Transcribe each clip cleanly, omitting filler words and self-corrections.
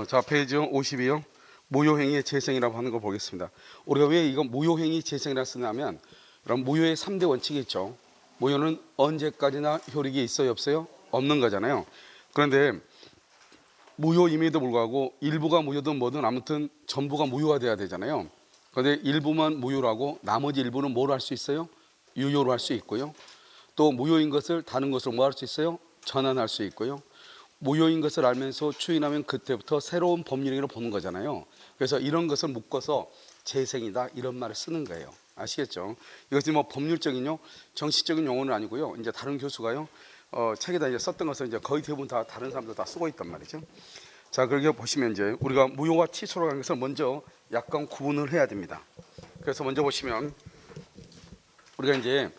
자, 페이지 52요. 무효행위의 재생이라고 하는 거 보겠습니다. 우리가 왜 이거 무효행위 재생이라 쓰냐면, 그럼 무효의 3대 원칙이 있죠. 무효는 언제까지나 효력이 있어요, 없어요? 없는 거잖아요. 그런데 무효임에도 불구하고 일부가 무효든 뭐든 아무튼 전부가 무효가 돼야 되잖아요. 그런데 일부만 무효라고 나머지 일부는 뭐로 할 수 있어요? 유효로 할 수 있고요. 또 무효인 것을 다른 것으로 뭐 할 수 있어요? 전환할 수 있고요. 무효인 것을 알면서 추인하면 그때부터 새로운 법률행위로 보는 거잖아요. 그래서 이런 것을 묶어서 재생이다 이런 말을 쓰는 거예요. 아시겠죠? 이것이 뭐 법률적인 정치적인 용어는 아니고요. 이제 다른 교수가요 책에다 이제 썼던 것을 이제 거의 대부분 다 다른 사람들 다 쓰고 있단 말이죠. 자, 그렇게 보시면 이제 우리가 무효와 취소로 하는 것을 먼저 약간 구분을 해야 됩니다. 그래서 먼저 보시면 우리가 이제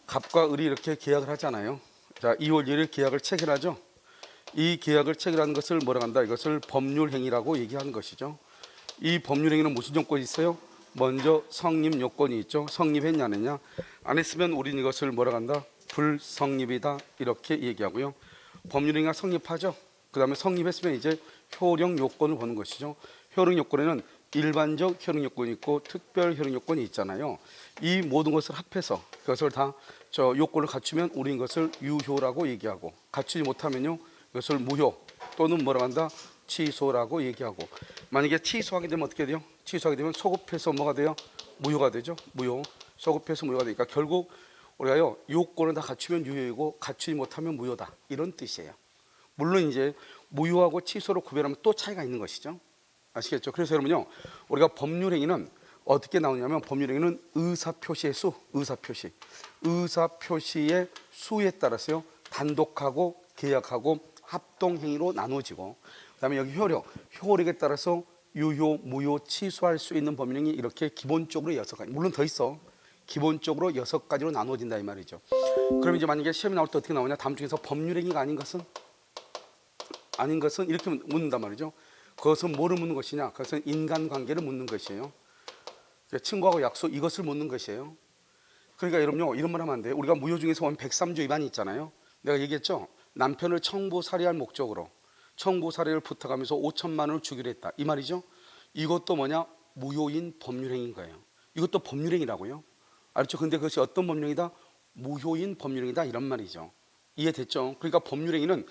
갑과 을이 이렇게 계약을 하잖아요. 자, 2월 1일 계약을 체결하죠. 이 계약을 체결하는 것을 뭐라고 한다? 이것을 법률행위라고 얘기하는 것이죠. 이 법률행위는 무슨 요건이 있어요? 먼저 성립 요건이 있죠. 성립했냐 안 했냐? 안 했으면 우리는 이것을 뭐라고 한다? 불성립이다 이렇게 얘기하고요. 법률행위가 성립하죠. 그 다음에 성립했으면 이제 효력 요건을 보는 것이죠. 효력 요건에는 일반적 효력 요건이 있고 특별 효력 요건이 있잖아요. 이 모든 것을 합해서 그것을 다 요건을 갖추면 우리는 이것을 유효라고 얘기하고, 갖추지 못하면요 이것을 무효 또는 뭐라고 한다? 취소라고 얘기하고, 만약에 취소하게 되면 어떻게 돼요? 취소하게 되면 소급해서 뭐가 돼요? 무효가 되죠. 무효. 소급해서 무효가 되니까 결국 우리가요 요건을 다 갖추면 유효이고 갖추지 못하면 무효다 이런 뜻이에요. 물론 이제 무효하고 취소로 구별하면 또 차이가 있는 것이죠. 아시겠죠? 그래서 여러분요 우리가 법률행위는 어떻게 나오냐면 법률행위는 의사표시의 수, 의사표시의 수에 따라서요 단독하고 계약하고 합동행위로 나누어지고, 그 다음에 여기 효력에 따라서 유효, 무효, 취소할 수 있는 법률행위 이렇게 기본적으로 6가지, 물론 더 있어. 기본적으로 6가지로 나누어진다 이 말이죠. 그럼 이제 만약에 시험이 나올 때 어떻게 나오냐? 다음 중에서 법률행위가 아닌 것은 이렇게 묻는단 말이죠. 그것은 뭐를 묻는 것이냐? 그것은 인간관계를 묻는 것이에요. 친구하고 약속 이것을 묻는 것이에요. 그러니까 여러분요 이런 말 하면 안 돼요. 우리가 무효 중에서 보면 103조 위반이 있잖아요. 내가 얘기했죠. 남편을 청부 살해할 목적으로 청부 살해를 부탁하면서 5천만 원을 주기로 했다 이 말이죠. 이것도 뭐냐? 무효인 법률행위인 거예요. 이것도 법률행위라고요. 알죠? 근데 그것이 어떤 법률행위다? 무효인 법률행위다 이런 말이죠. 이해됐죠? 그러니까 법률행위는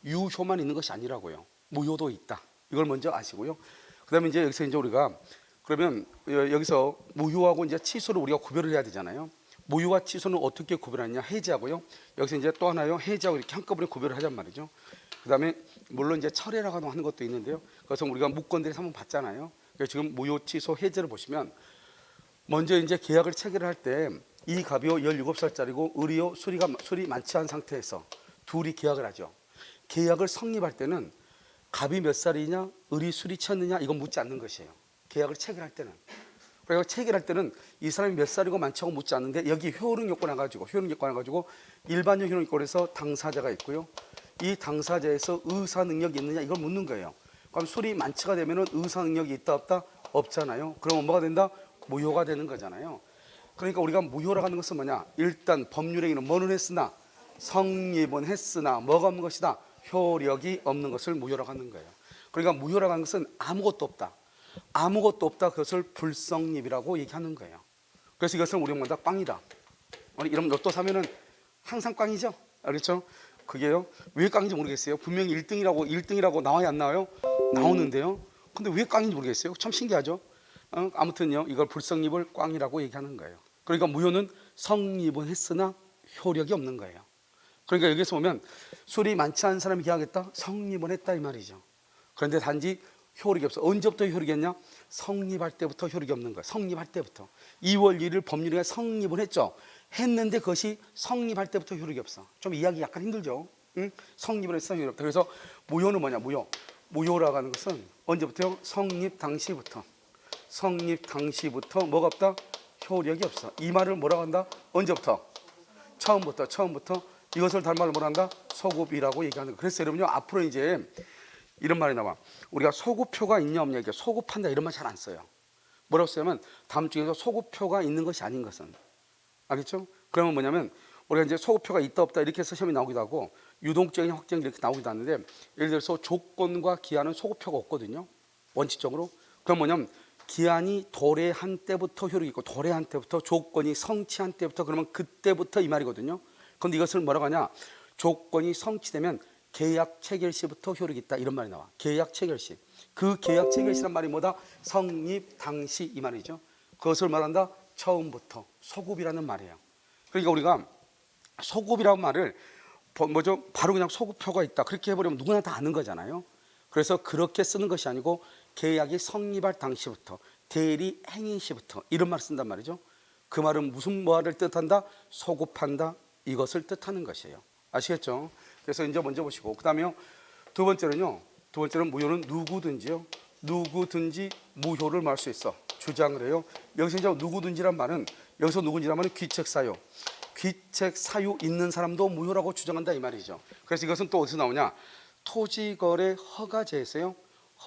유효만 있는 것이 아니라고요. 무효도 있다. 이걸 먼저 아시고요. 그 다음에 이제 여기서 이제 우리가 그러면 여기서 무효하고 이제 취소를 우리가 구별을 해야 되잖아요. 무효와 취소는 어떻게 구별하느냐? 해지하고요. 여기서 이제 또 하나요. 해지하고 이렇게 한꺼번에 구별을 하잔 말이죠. 그 다음에 물론 이제 철회라고 하는 것도 있는데요. 그래서 우리가 무건들에서 한번 봤잖아요. 그래서 지금 무효, 취소, 해지를 보시면 먼저 이제 계약을 체결할 때 이 갑이요 17살짜리고 을이요 술이 많지 않은 상태에서 둘이 계약을 하죠. 계약을 성립할 때는 갑이 몇 살이냐, 을이 술이 취했느냐 이건 묻지 않는 것이에요. 계약을 체결할 때는. 그래서 체결할 때는 이 사람이 몇 살이고 많지하고 묻지 않는데 여기 효력 요건 해가지고 일반적 효력 요건에서 당사자가 있고요. 이 당사자에서 의사 능력이 있느냐 이걸 묻는 거예요. 그럼 술이 많지가 되면은 의사 능력이 있다 없다? 없잖아요. 그러면 뭐가 된다? 무효가 되는 거잖아요. 그러니까 우리가 무효라고 하는 것은 뭐냐? 일단 법률행위는 뭐는 했으나 성립은 했으나 뭐가 없는 것이다? 효력이 없는 것을 무효라고 하는 거예요. 그러니까 무효라고 하는 것은 아무것도 없다. 아무것도 없다. 그것을 불성립이라고 얘기하는 거예요. 그래서 이것을 우리가 뭐다? 꽝이다. 이런 로또 사면은 항상 꽝이죠. 그렇죠? 그게요. 왜 꽝인지 모르겠어요. 분명히 1등이라고 나와야 안 나와요? 나오는데요. 근데 왜 꽝인지 모르겠어요. 참 신기하죠. 아무튼요. 이걸 불성립을 꽝이라고 얘기하는 거예요. 그러니까 무효는 성립은 했으나 효력이 없는 거예요. 그러니까 여기서 보면 술이 많지 않은 사람이 계약했다? 성립은 했다 이 말이죠. 그런데 단지 효력이 없어. 언제부터 효력이 했냐? 성립할 때부터 효력이 없는 거야. 성립할 때부터. 2월 1일 법률에 성립을 했죠. 했는데 그것이 성립할 때부터 효력이 없어. 좀 이해하기 약간 힘들죠. 응? 성립을 해서 효력이 없다. 그래서 무효는 뭐냐? 무효라고 하는 것은 언제부터요? 성립 당시부터 뭐가 없다? 효력이 없어. 이 말을 뭐라고 한다? 언제부터? 처음부터 이것을 다른 말로 뭐라 한다? 소급이라고 얘기하는 거예요. 그래서 여러분요 앞으로 이제 이런 말이 나와. 우리가 소급표가 있냐 없냐 이렇게 소급한다 이런 말 잘 안 써요. 뭐라고 쓰냐면 다음 중에서 소급표가 있는 것이 아닌 것은. 알겠죠? 그러면 뭐냐면 우리가 이제 소급표가 있다 없다 이렇게 해서 시험이 나오기도 하고 유동적인 확정이 이렇게 나오기도 하는데, 예를 들어서 조건과 기한은 소급표가 없거든요. 원칙적으로. 그럼 뭐냐면 기한이 도래한 때부터 효력이 있고 도래한 때부터 조건이 성취한 때부터, 그러면 그때부터 이 말이거든요. 그런데 이것을 뭐라고 하냐, 조건이 성취되면 계약 체결 시부터 효력이 있다, 이런 말이 나와. 계약 체결 시. 그 계약 체결 시란 말이 뭐다? 성립 당시, 이 말이죠. 그것을 말한다 처음부터, 소급이라는 말이에요. 그러니까 우리가 소급이라는 말을 뭐죠? 바로 그냥 소급표가 있다 그렇게 해버리면 누구나 다 아는 거잖아요. 그래서 그렇게 쓰는 것이 아니고 계약이 성립할 당시부터, 대리 행위 시부터, 이런 말을 쓴단 말이죠. 그 말은 무슨 말을 뜻한다? 소급한다, 이것을 뜻하는 것이에요. 아시겠죠? 그래서 이제 먼저 보시고, 그 다음에요, 두 번째는 무효는 누구든지 무효를 말할 수 있어, 주장을 해요. 여기서 이제 누구든지란 말은, 여기서 누구든지란 말은 귀책사유, 귀책사유 있는 사람도 무효라고 주장한다, 이 말이죠. 그래서 이것은 또 어디서 나오냐, 토지거래 허가제에서요,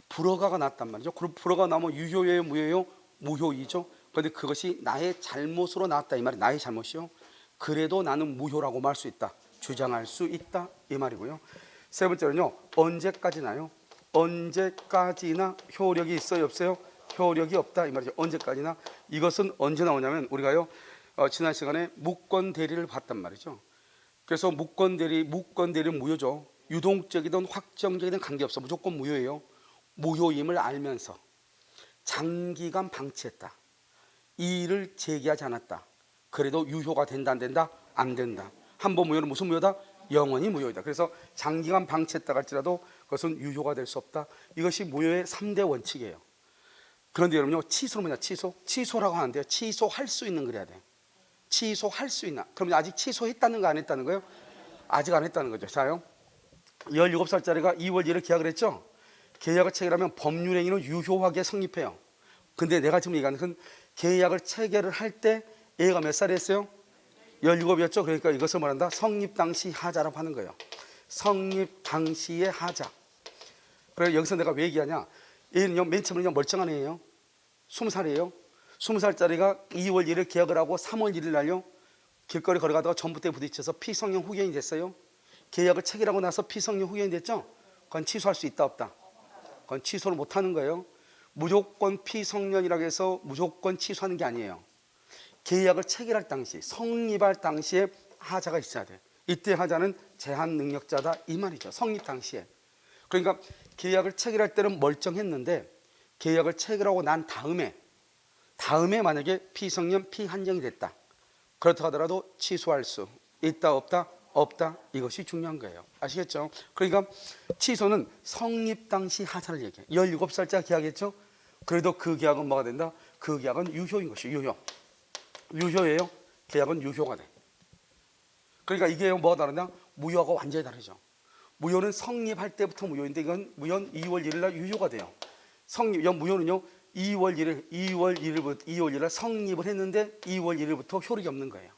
불허가가 났단 말이죠. 그럼 불허가 나면 유효예요, 무효예요? 무효이죠. 그런데 그것이 나의 잘못으로 나왔다, 이 말이. 나의 잘못이요. 그래도 나는 무효라고 말할 수 있다, 주장할 수 있다, 이 말이고요. 세 번째는요, 언제까지나요? 언제까지나 효력이 있어요, 없어요? 효력이 없다, 이 말이죠. 언제까지나. 이것은 언제 나오냐면 우리가요, 지난 시간에 무권 대리를 봤단 말이죠. 그래서 무권 대리는 무효죠. 유동적이든 확정적이든 관계없어, 무조건 무효예요. 무효임을 알면서 장기간 방치했다, 이의를 제기하지 않았다, 그래도 유효가 된다, 안 된다? 안 된다. 한 번 무효는 무슨 무효다? 영원히 무효이다. 그래서 장기간 방치했다 할지라도 그것은 유효가 될 수 없다. 이것이 무효의 3대 원칙이에요. 그런데 여러분요, 취소는 뭐냐? 취소라고 하는데요, 취소할 수 있는 그래야 돼. 취소할 수 있나? 그럼 아직 취소했다는 거, 안 했다는 거예요? 아직 안 했다는 거죠. 자요, 17살짜리가 2월 1일 계약을 했죠. 계약을 체결하면 법률행위는 유효하게 성립해요. 근데 내가 지금 얘기하는 건 계약을 체결을 할 때 얘가 몇 살이었어요? 17이었죠. 그러니까 이것을 말한다 성립 당시 하자라고 하는 거예요. 성립 당시의 하자. 그래서 여기서 내가 왜 얘기하냐, 얘는 맨 처음에 멀쩡한 애예요. 20살이에요. 20살짜리가 2월 1일 계약을 하고 3월 1일 날요, 길거리 걸어가다가 전봇대에 부딪혀서 피성령 후견이 됐어요. 계약을 체결하고 나서 피성령 후견이 됐죠. 그건 취소할 수 있다, 없다? 그건 취소를 못하는 거예요. 무조건 피성년이라고 해서 무조건 취소하는 게 아니에요. 계약을 체결할 당시, 성립할 당시에 하자가 있어야 돼. 이때 하자는 제한 능력자다, 이 말이죠. 성립 당시에. 그러니까 계약을 체결할 때는 멀쩡했는데 계약을 체결하고 난 다음에 만약에 피성년 피한정이 됐다, 그렇다 하더라도 취소할 수 있다, 없다? 없다. 이것이 중요한 거예요. 아시겠죠? 그러니까 취소는 성립 당시 하자를 얘기해요. 17살짜리 계약했죠? 그래도 그 계약은 뭐가 된다? 그 계약은 유효인 것이에요. 유효예요. 계약은 유효가 돼. 그러니까 이게 뭐가 다르냐? 무효하고 완전히 다르죠. 무효는 성립할 때부터 무효인데 이건 무효는 2월 1일 날 유효가 돼요. 무효는요, 2월 1일 날 성립을 했는데 2월 1일부터 효력이 없는 거예요.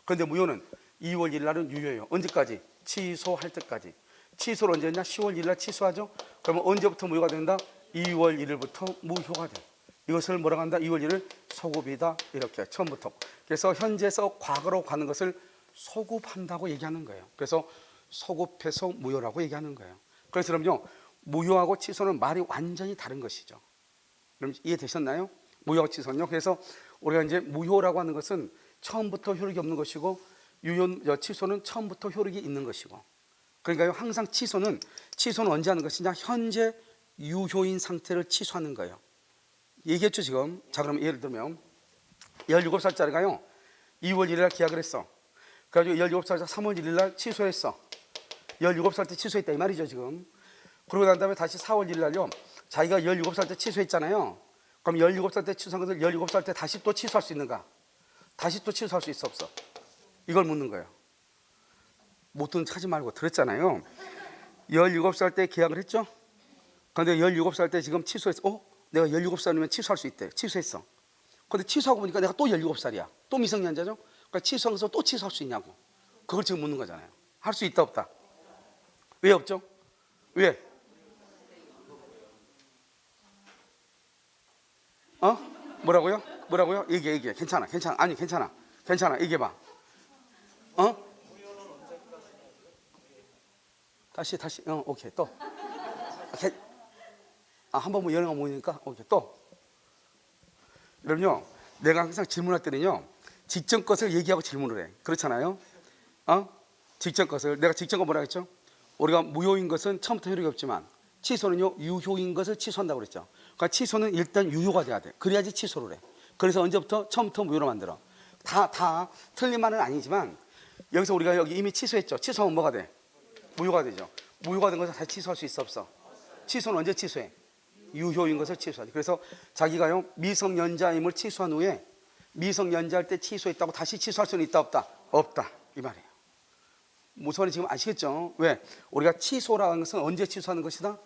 그런데 무효는 2월 1일 날은 유효해요. 언제까지? 취소할 때까지. 취소를 언제 했냐? 10월 1일 날 취소하죠. 그러면 언제부터 무효가 된다? 2월 1일부터 무효가 돼. 이것을 뭐라고 한다? 2월 1일 소급이다, 이렇게 처음부터. 그래서 현재에서 과거로 가는 것을 소급한다고 얘기하는 거예요. 그래서 소급해서 무효라고 얘기하는 거예요. 그래서 그럼요, 무효하고 취소는 말이 완전히 다른 것이죠. 그럼 이해되셨나요? 무효하고 취소는요. 그래서 우리가 이제 무효라고 하는 것은 처음부터 효력이 없는 것이고, 취소는 처음부터 효력이 있는 것이고. 그러니까 항상 취소는 언제 하는 것이냐? 현재 유효인 상태를 취소하는 거예요. 얘기했죠 지금. 자, 그럼 예를 들면 17살짜리가요 2월 1일 날 계약을 했어. 그래가지고 17살짜리 3월 1일 날 취소했어. 17살 때 취소했다, 이 말이죠 지금. 그러고 난 다음에 다시 4월 1일 날요, 자기가 17살 때 취소했잖아요. 그럼 17살 때 취소한 것을 17살 때 다시 또 취소할 수 있는가? 다시 또 취소할 수 있어, 없어? 이걸 묻는 거예요. 못 듣는 척 하지 말고. 들었잖아요. 17살 때 계약을 했죠. 그런데 17살 때 지금 취소했어. 내가 17살이면 취소할 수 있대. 취소했어. 그런데 취소하고 보니까 내가 또 17살이야. 또 미성년자죠. 그러니까 취소해서 또 취소할 수 있냐고. 그걸 지금 묻는 거잖아요. 할 수 있다, 없다? 왜 없죠? 왜? 뭐라고요? 얘기해. 괜찮아. 아니, 괜찮아. 얘기해봐. 다시 오케이 또. 오케이. 한 번 뭐 연애가 모이니까 오케이 또. 그럼요. 내가 항상 질문할 때는요. 직전 것을 얘기하고 질문을 해. 그렇잖아요. 직전 것을 내가 직전 거 뭐라 했죠? 우리가 무효인 것은 처음부터 효력이 없지만 취소는요 유효인 것을 취소한다고 그랬죠. 그러니까 취소는 일단 유효가 돼야 돼. 그래야지 취소를 해. 그래서 언제부터? 처음부터 무효로 만들어. 다 틀린 말은 아니지만 여기서 우리가 여기 이미 취소했죠. 취소하면 뭐가 돼? 무효가 되죠. 무효가 된 것을 다시 취소할 수 있어 없어? 취소는 언제 취소해? 유효인 것을 취소하지. 그래서 자기가요 미성년자임을 취소한 후에 미성년자일 때 취소했다고 다시 취소할 수는 있다 없다? 없다 이 말이에요. 무슨 지금 아시겠죠? 왜? 우리가 취소라는 것은 언제 취소하는 것이다?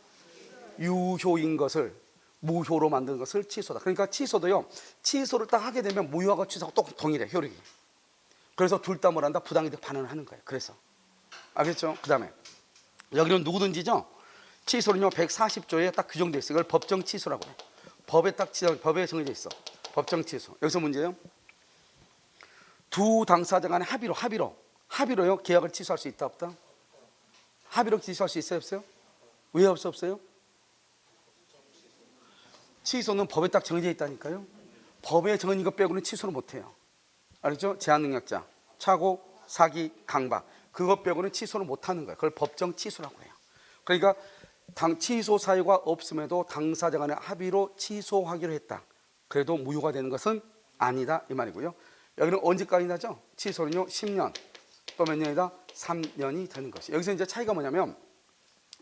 유효인 것을 무효로 만드는 것을 취소다. 그러니까 취소도요 취소를 딱 하게 되면 무효하고 취소하고 또 동일해 효력이. 그래서 둘 다 뭐란다? 부당이득 반환을 하는 거예요. 그래서 알겠죠? 그 다음에 여기는 누구든지죠 취소는요 140조에 딱 규정되어 있어요. 이걸 법정 취소라고 해요. 법에 정해져 있어. 법정 취소. 여기서 문제예요. 두 당사자 간의 합의로요 계약을 취소할 수 있다 없다? 합의로 취소할 수 있어요 없어요? 왜 없어요? 취소는 법에 딱 정해져 있다니까요. 법에 정해진 것 빼고는 취소를 못해요. 알겠죠? 제한능력자, 착오, 사기, 강박 그것 빼고는 취소를 못하는 거예요. 그걸 법정 취소라고 해요. 그러니까 취소 사유가 없음에도 당사자 간의 합의로 취소하기로 했다. 그래도 무효가 되는 것은 아니다 이 말이고요. 여기는 언제까지 나죠? 취소는요 10년 또 몇 년이다? 3년이 되는 것이. 여기서 이제 차이가 뭐냐면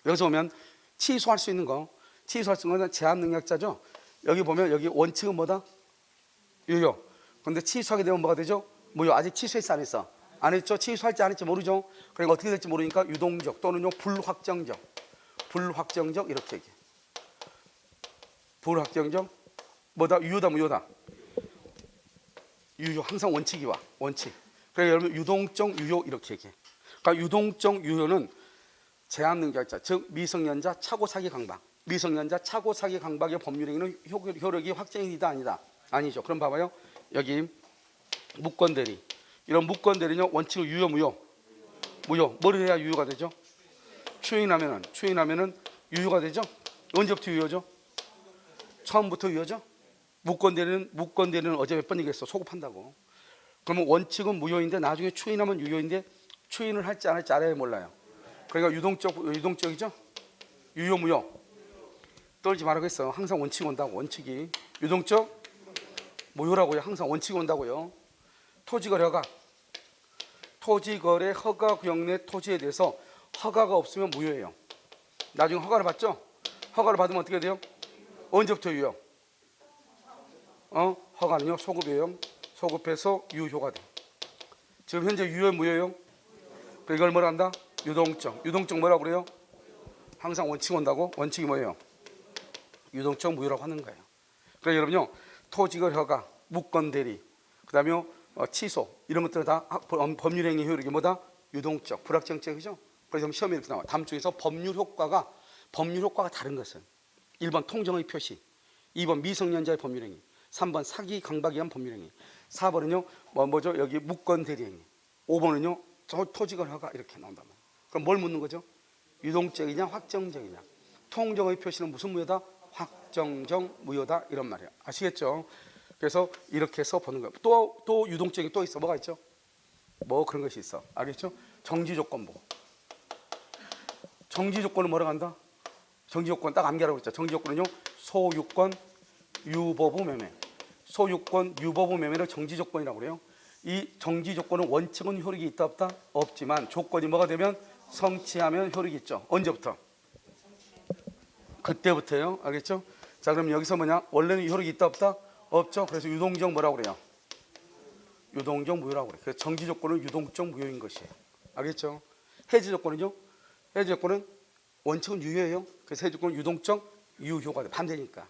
여기서 보면 취소할 수 있는 거는 제한능력자죠. 여기 보면 여기 원칙은 뭐다? 유효. 그런데 취소하게 되면 뭐가 되죠? 무효. 아직 취소했어 안 했어? 안 했죠. 취소할지 안 했지 모르죠. 그러니까 어떻게 될지 모르니까 유동적 또는요 불확정적 이렇게 얘기해. 불확정적 뭐다? 유효다 무효다? 유효. 항상 원칙이 와. 원칙. 그러니까 여러분 유동적 유효 이렇게 얘기해. 그러니까 유동적 유효는 제한능력자 즉 미성년자 착오 사기 강박. 미성년자 착오 사기 강박의 법률행위는 효력이 확정이다 아니다? 아니죠. 그럼 봐봐요. 여기 무권대리. 이런 무권대리는 원칙은 유효 무효? 무효. 뭐를 해야 유효가 되죠? 추인하면은 유효가 되죠? 언제부터 유효죠? 처음부터 유효죠? 무권대리는 어제 몇 번 얘기했어. 소급한다고. 그러면 원칙은 무효인데 나중에 추인하면 유효인데 추인을 할지 안 할지 알아야 몰라요. 그러니까 유동적이죠? 유효 무효? 떨지 말라고 했어. 항상 원칙이 온다고. 원칙이 유동적 무효라고요. 항상 원칙이 온다고요. 토지거래 허가 구역 내 토지에 대해서 허가가 없으면 무효예요. 나중에 허가를 받죠? 허가를 받으면 어떻게 돼요? 언제부터 유효? 허가는요 소급이에요. 소급해서 유효가 돼. 지금 현재 유효 무효예요? 그러니까 이걸 뭐라 한다? 유동적 뭐라고 그래요? 항상 원칙 온다고? 원칙이 뭐예요? 유동적 무효라고 하는 거예요. 그래서 여러분요 토지거래 허가, 무권대리, 그 다음에 취소 이런 것들은 다 법률행위 효력이 뭐다? 유동적, 불확정적이죠. 그래서 시험에 이렇게 나와. 다음 중에서 법률 효과가 다른 것은 1번 통정의 표시, 2번 미성년자의 법률행위, 3번 사기 강박에 의한 법률행위, 4번은요 뭐죠? 여기 무권대리행위, 5번은요 토지거래 허가 이렇게 나온단 말이에요. 그럼 뭘 묻는 거죠? 유동적이냐 확정적이냐. 통정의 표시는 무슨 무효다? 확정적 무효다 이런 말이에요. 아시겠죠? 그래서 이렇게 해서 보는 거예요. 또 유동적이 또 있어. 뭐가 있죠? 뭐 그런 것이 있어. 알겠죠? 정지조건부. 정지조건은 뭐라고 한다? 정지조건 딱 암기하라고 했죠. 정지조건은요 소유권 유보부 매매. 소유권 유보부 매매를 정지조건이라고 그래요. 이 정지조건은 원칙은 효력이 있다 없다? 없지만 조건이 뭐가 되면 성취하면 효력이 있죠. 언제부터? 그때부터요. 알겠죠? 자 그럼 여기서 뭐냐? 원래는 효력이 있다 없다? 없죠. 그래서 유동적 뭐라고 그래요? 유동적 무효라고 그래요. 그래서 정지 조건은 유동적 무효인 것이에요. 알겠죠? 해지 조건은요? 해지 조건은 원칙은 유효예요. 그래서 해지 조건은 유동적 유효가 돼. 반대니까.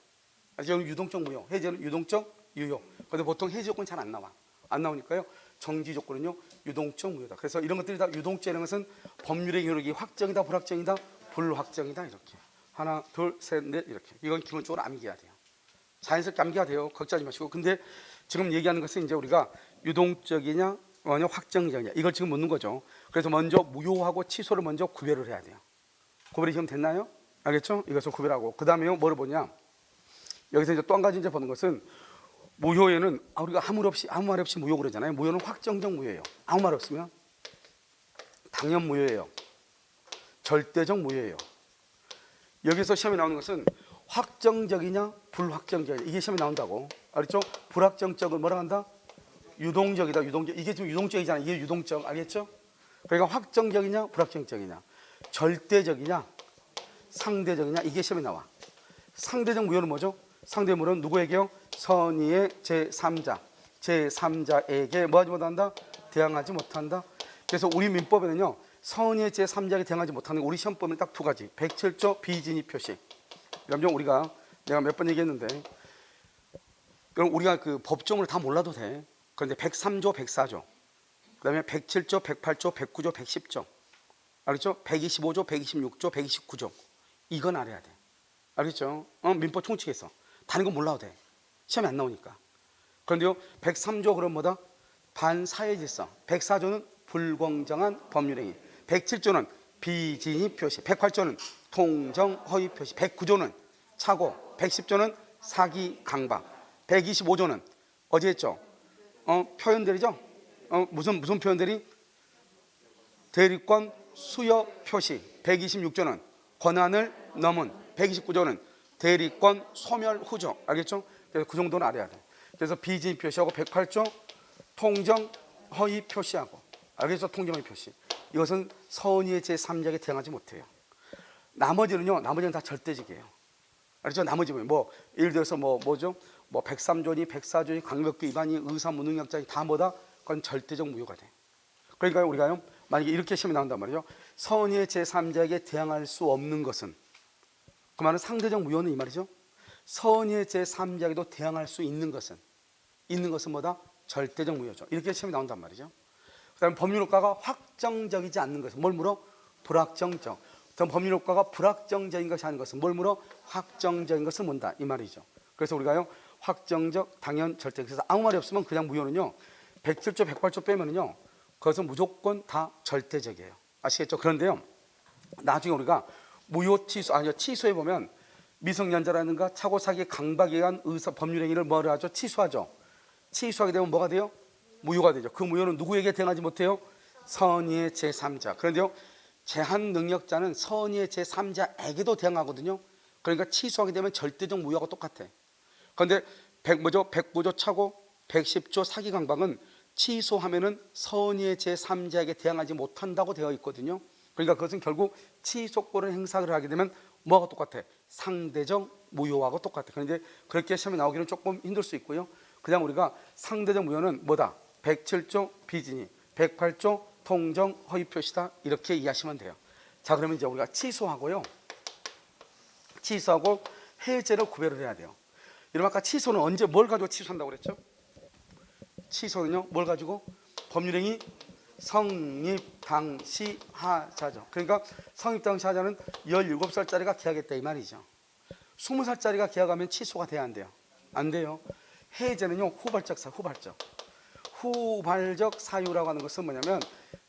지금 유동적 무효. 해지는 유동적 유효. 그런데 보통 해지 조건 잘 안 나와. 안 나오니까요. 정지 조건은요 유동적 무효다. 그래서 이런 것들이 다 유동적이라는 것은 법률의 효력이 확정이다 불확정이다 불확정이다 이렇게. 하나 둘 셋 넷 이렇게. 이건 기본적으로 암기해야 돼요. 자연스럽게 암기가 돼요. 걱정하지 마시고. 근데 지금 얘기하는 것은 이제 우리가 유동적이냐 확정적이냐 이걸 지금 묻는 거죠. 그래서 먼저 무효하고 취소를 먼저 구별을 해야 돼요. 구별이 지금 됐나요? 알겠죠? 이것을 구별하고 그 다음에요 뭐를 보냐? 여기서 이제 또 한 가지 이제 보는 것은 무효에는 우리가 아무 말 없이 무효 그러잖아요. 무효는 확정적 무효예요. 아무 말 없으면 당연 무효예요. 절대적 무효예요. 여기서 시험에 나오는 것은 확정적이냐 불확정적이냐 이게 시험에 나온다고. 알겠죠? 불확정적을 뭐라 한다? 유동적이다. 유동적. 이게 지금 유동적이잖아요. 이게 유동적. 알겠죠? 그러니까 확정적이냐 불확정적이냐 절대적이냐 상대적이냐 이게 시험에 나와. 상대적 무효는 뭐죠? 상대 무효는 누구에게요? 선의의 제3자 제3자에게 뭐하지 못한다? 대항하지 못한다. 그래서 우리 민법에는요 선의의 제3자에게 대항하지 못하는 우리 시험법은 딱 두 가지. 107조 비진입 표시. 그럼 내가 몇 번 얘기했는데 그럼 우리가 그 법조문을 다 몰라도 돼. 그런데 103조 104조 그 다음에 107조 108조 109조 110조 알겠죠? 125조 126조 129조 이건 알아야 돼. 알겠죠? 민법 총칙에서 다른 건 몰라도 돼. 시험에 안 나오니까. 그런데요 103조 그럼 뭐다? 반사회 질서. 104조는 불공정한 법률행위. 107조는 비진입 표시. 108조는 통정 허위 표시. 109조는 착오. 110조는 사기 강박. 125조는 어제 했죠? 표현들이죠? 무슨 표현들이? 대리권 수여 표시. 126조는 권한을 넘은. 129조는 대리권 소멸 후조. 알겠죠? 그래서 그 정도는 알아야 돼. 그래서 비진입 표시하고 108조 통정 허위 표시하고 알겠죠? 통정 허위 표시. 이것은 선의의 제3자에게 대항하지 못해요. 나머지는 다 절대적이에요. 알겠죠? 나머지는 예를 들어서 뭐죠? 103조니 104조니 강력규 위반이 의사 무능력자니 다 뭐다? 그건 절대적 무효가 돼. 그러니까 우리가요 만약에 이렇게 시험이 나온단 말이죠. 선의의 제3자에게 대항할 수 없는 것은 그 말은 상대적 무효는 이 말이죠. 선의의 제3자에게도 대항할 수 있는 것은 뭐다? 절대적 무효죠. 이렇게 시험이 나온단 말이죠. 그 다음에 법률효과가 확정적이지 않는 것은 뭘 물어? 불확정적. 그럼 법률효과가 불확정적인 것이 아닌 것은 뭘 물어? 확정적인 것을 묻는다 이 말이죠. 그래서 우리가요 확정적, 당연, 절대. 그래서 아무 말이 없으면 그냥 무효는요 107조, 108조 빼면은요 그것은 무조건 다 절대적이에요. 아시겠죠? 그런데요 나중에 우리가 무효 취소해 보면 미성년자라든가 착오, 사기, 강박에 의한 의사 법률행위를 뭐라 하죠? 취소하죠. 취소하게 되면 뭐가 돼요? 무효가 되죠. 그 무효는 누구에게 대항하지 못해요? 선의의 제3자. 그런데요 제한 능력자는 선의의 제3자에게도 대항하거든요. 그러니까 취소하게 되면 절대적 무효하고 똑같아. 그런데 109조 착오, 110조 사기, 강박은 취소하면은 선의의 제3자에게 대항하지 못한다고 되어 있거든요. 그러니까 그것은 결국 취소권을 행사를 하게 되면 뭐가 똑같아? 상대적 무효하고 똑같아. 그런데 그렇게 시험에 나오기는 조금 힘들 수 있고요. 그냥 우리가 상대적 무효는 뭐다? 107조 비진입, 108조 통정 허위 표시다 이렇게 이해하시면 돼요. 자 그러면 이제 우리가 취소하고 해제를 구별을 해야 돼요. 여러분 아까 취소는 언제 뭘 가지고 취소한다고 그랬죠? 취소는요 뭘 가지고? 법률행위 성립 당시 하자죠. 그러니까 성립 당시 하자는 17살짜리가 계약했다 이 말이죠. 20살짜리가 계약하면 취소가 돼야 안 돼요? 안 돼요. 해제는요 후발적 사유라고 하는 것은 뭐냐면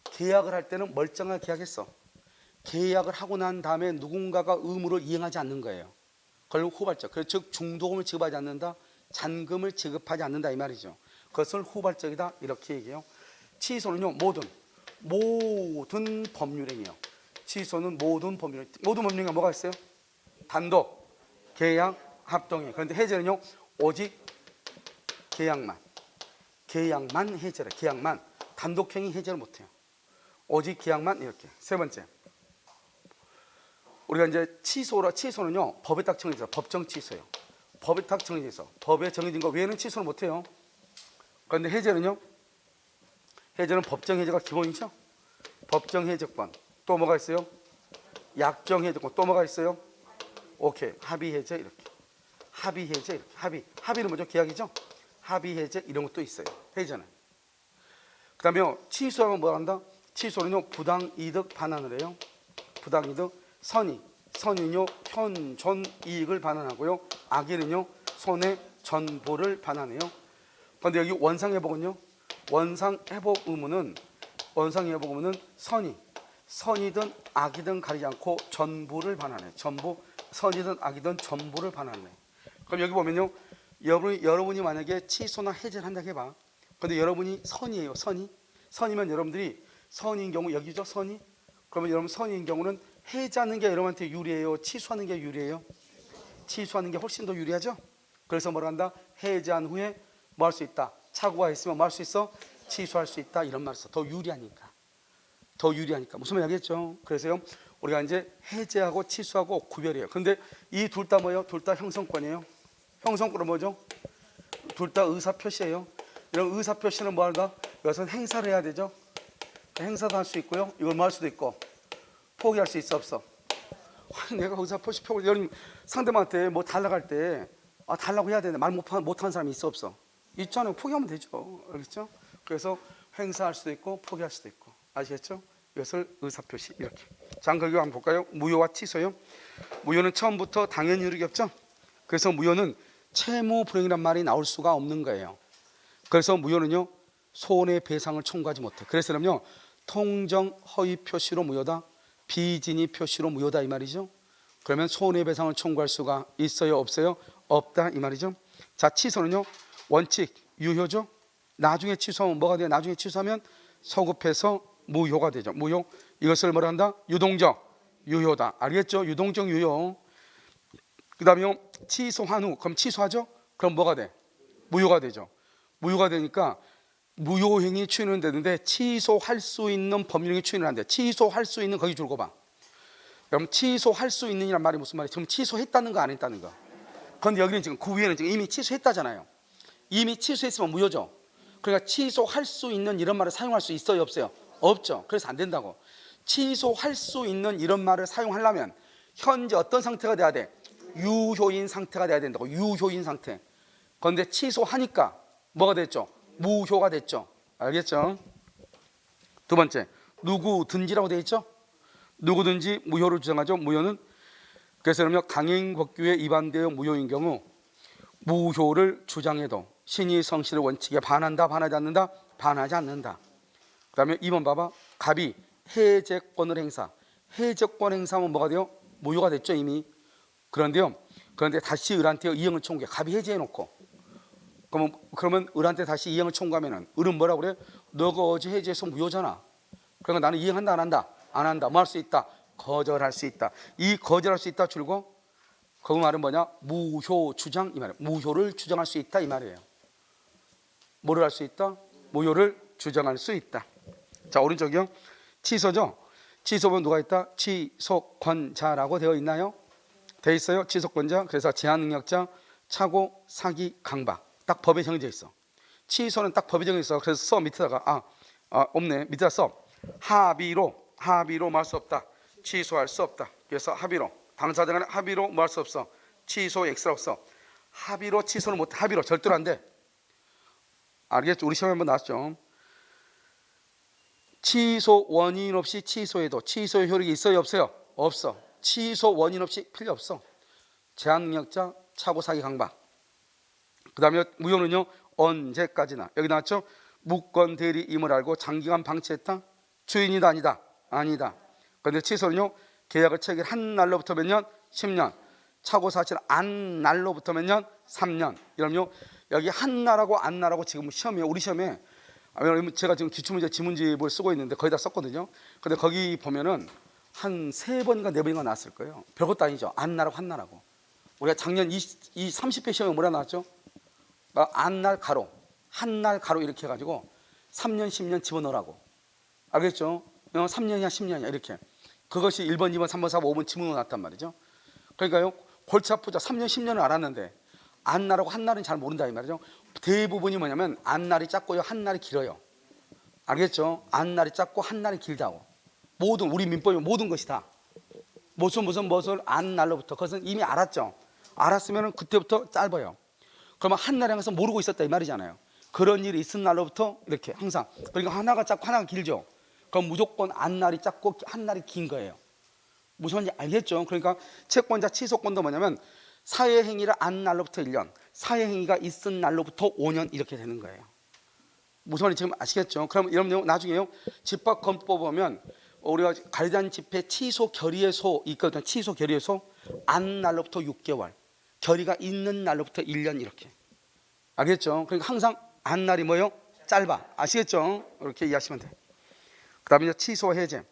계약을 할 때는 멀쩡하게 계약했어. 계약을 하고 난 다음에 누군가가 의무를 이행하지 않는 거예요. 그걸 후발적. 즉 중도금을 지급하지 않는다, 잔금을 지급하지 않는다 이 말이죠. 그것을 후발적이다 이렇게 얘기해요. 취소는요 모든 법률행위요. 취소는 모든 법률행위가 뭐가 있어요? 단독, 계약, 합동행. 그런데 해제는요 오직 계약만 해제를. 계약만. 단독행위 해제를 못해요. 오직 계약만. 이렇게. 세 번째 우리가 이제 취소는요 법에 딱 정해져. 법정 취소예요. 법에 딱 정해져. 법에 정해진 거 외에는 취소를 못해요. 그런데 해제는 법정 해제가 기본이죠. 법정 해제권. 또 뭐가 있어요? 약정 해제권. 또 뭐가 있어요? 오케이. 합의 해제 이렇게. 합의 해제 이렇게. 합의는 뭐죠? 계약이죠. 합의 해제 이런 것도 있어요. 해제는. 그다음에 취소하면 뭐 한다? 취소는요 부당 이득 반환을 해요. 부당 이득. 선의는요 현존 이익을 반환하고요. 악의는요 손해 전보를 반환해요. 그런데 여기 원상회복은요 원상회복 의무는 선이든 악이든 가리지 않고 전부를 반환해. 전부, 선이든 악이든 전부를 반환해. 그럼 여기 보면요, 여러분이 만약에 취소나 해제를 한다고 해봐. 근데 여러분이 선이에요. 선이면 여러분들이 선인 경우, 여기죠, 선이. 그러면 여러분 선인 경우는 해제하는 게 여러분한테 유리해요, 취소하는 게 유리해요? 취소하는 게 훨씬 더 유리하죠. 그래서 뭐라 한다? 해제한 후에 뭐 할 수 있다? 착오가 있으면 뭐 할 수 있어? 취소할 수 있다. 이런 말을 써. 더 유리하니까. 무슨 말 알겠죠? 그래서요, 우리가 이제 해제하고 취소하고 구별해요. 근데 이 둘 다 뭐예요? 둘 다 형성권이에요. 형성권은 뭐죠? 둘 다 의사표시예요. 이런 의사표시는 뭐 한다? 이것은 행사를 해야 되죠. 행사도 할 수 있고요, 이걸 뭐 할 수도 있고 포기할 수 있어, 없어? 내가 의사표시 표기, 여러분 상대방한테 뭐 달라고 할 때 달라고 해야 되는데 말 못하는 사람이 있어, 없어? 있잖아요. 포기하면 되죠. 알겠죠? 그래서 행사할 수도 있고 포기할 수도 있고. 아시겠죠? 이것을 의사표시. 이렇게. 자, 그리고 한번 볼까요? 무효와 취소요. 무효는 처음부터 당연히 이르기 없죠. 그래서 무효는 채무 불이행이란 말이 나올 수가 없는 거예요. 그래서 무효는요, 손해배상을 청구하지 못해. 그래서 그럼요, 통정 허위 표시로 무효다, 비진위 표시로 무효다 이 말이죠. 그러면 손해배상을 청구할 수가 있어요, 없어요? 없다 이 말이죠. 자, 취소는요, 원칙 유효죠. 나중에 취소하면 뭐가 돼요? 나중에 취소하면 서급해서 무효가 되죠. 무효. 이것을 뭐라 한다? 유동적 유효다. 알겠죠? 유동적 유효. 그 다음에 취소한 후, 그럼 취소하죠? 그럼 뭐가 돼? 무효가 되죠. 무효가 되니까 무효행위 추인은 되는데 취소할 수 있는 법률행위 추인은 안 돼. 취소할 수 있는, 거기 줄거 봐. 그럼 취소할 수 있는이란 말이 무슨 말이에요? 지금 취소했다는 거, 안 했다는 거? 그런데 여기는 지금 그 위에는 지금 이미 취소했다잖아요. 이미 취소했으면 무효죠. 그러니까 취소할 수 있는 이런 말을 사용할 수 있어요, 없어요? 없죠. 그래서 안 된다고. 취소할 수 있는 이런 말을 사용하려면 현재 어떤 상태가 돼야 돼? 유효인 상태가 돼야 된다고. 유효인 상태. 그런데 취소하니까 뭐가 됐죠? 무효가 됐죠. 알겠죠? 두 번째, 누구든지라고 되어 있죠? 누구든지 무효를 주장하죠. 무효는. 그래서 그러면 강행법규에 위반되어 무효인 경우 무효를 주장해도 신의 성실의 원칙에 반한다, 반하지 않는다? 반하지 않는다. 그 다음에 2번 봐봐. 갑이 해제권을 행사. 해제권 행사하면 뭐가 돼요? 무효가 됐죠, 이미. 그런데 다시 을한테 이행을 청구해. 갑이 해제해놓고. 그러면 을한테 다시 이행을 청구하면은 을은 뭐라고 그래? 너가 어제 해제해서 무효잖아. 그러니까 나는 이행한다, 안 한다? 안 한다. 뭐 할 수 있다? 거절할 수 있다. 이 거절할 수 있다 줄고 그 말은 뭐냐? 무효 주장 이 말이에요. 무효를 주장할 수 있다 이 말이에요. 뭐를 할 수 있다? 무효를 주장할 수 있다. 자, 오른쪽이요. 취소죠. 취소본 누가 있다? 취소권자라고 되어 있나요? 되어 있어요. 취소권자. 그래서 제한능력자, 착오, 사기, 강박. 딱 법에 정해져 있어. 취소는 딱 법에 정해져 있어. 그래서 써 밑에다가 없네. 밑에다 써. 합의로 말 수 없다. 취소할 수 없다. 그래서 합의로, 당사자 간에 합의로 뭐 할 수 없어. 취소 X라고 써. 합의로 취소는 못해. 합의로 절대로 안 돼. 알겠죠? 우리 시험에 한번 나왔죠. 취소 원인 없이 취소해도 취소의 효력이 있어요, 없어요? 없어. 취소 원인 없이 필요 없어. 제한능력자, 착오, 사기, 강박. 그 다음에 무효는요, 언제까지나. 여기 나왔죠? 무권 대리임을 알고 장기간 방치했다. 주인이다, 아니다? 아니다. 그런데 취소는요, 계약을 체결한 날로부터 몇 년? 10년. 착오 사실 안 날로부터 몇 년? 3년. 이러면요, 여기 한 날하고 안 날하고 지금 시험에, 우리 시험에 제가 지금 기출문제 지문집을 쓰고 있는데 거의 다 썼거든요. 근데 거기 보면은 한 3번인가 4번인가 나왔을 거예요. 별것도 아니죠. 안 날하고 한 날하고. 우리가 작년 30회 시험에 뭐라 나왔죠? 안 날 가로, 한 날 가로 이렇게 해가지고 3년 10년 집어넣으라고. 알겠죠? 3년이야 10년이야 이렇게. 그것이 1번 2번 3번 4번 5번 지문으로 나왔단 말이죠. 그러니까요, 골치 아프죠. 3년 10년을 알았는데 안 날하고 한 날은 잘 모른다 이 말이죠. 대부분이 뭐냐면 안 날이 작고요, 한 날이 길어요. 알겠죠? 안 날이 작고 한 날이 길다고. 모든 우리 민법이 모든 것이 다 무슨 안 날로부터 그것은 이미 알았죠. 알았으면 그때부터 짧아요. 그러면 한 날에 항상 모르고 있었다 이 말이잖아요. 그런 일이 있은 날로부터 이렇게 항상. 그러니까 하나가 작고 하나가 길죠. 그럼 무조건 안 날이 작고 한 날이 긴 거예요. 무슨 말인지 알겠죠? 그러니까 채권자 취소권도 뭐냐면 사회행위를 안 날로부터 1년, 사회행위가 있은 날로부터 5년 이렇게 되는 거예요. 무슨 말인지 지금 아시겠죠? 그럼 여러분 나중에요, 집합권법 보면 우리가 관리단 집회 취소 결의의 소 있거든. 취소 결의의 소 안 날로부터 6개월, 결의가 있는 날로부터 1년 이렇게. 알겠죠? 그러니까 항상 안 날이 뭐요? 짧아. 아시겠죠? 이렇게 이해하시면 돼. 그다음에 이제 취소 해제.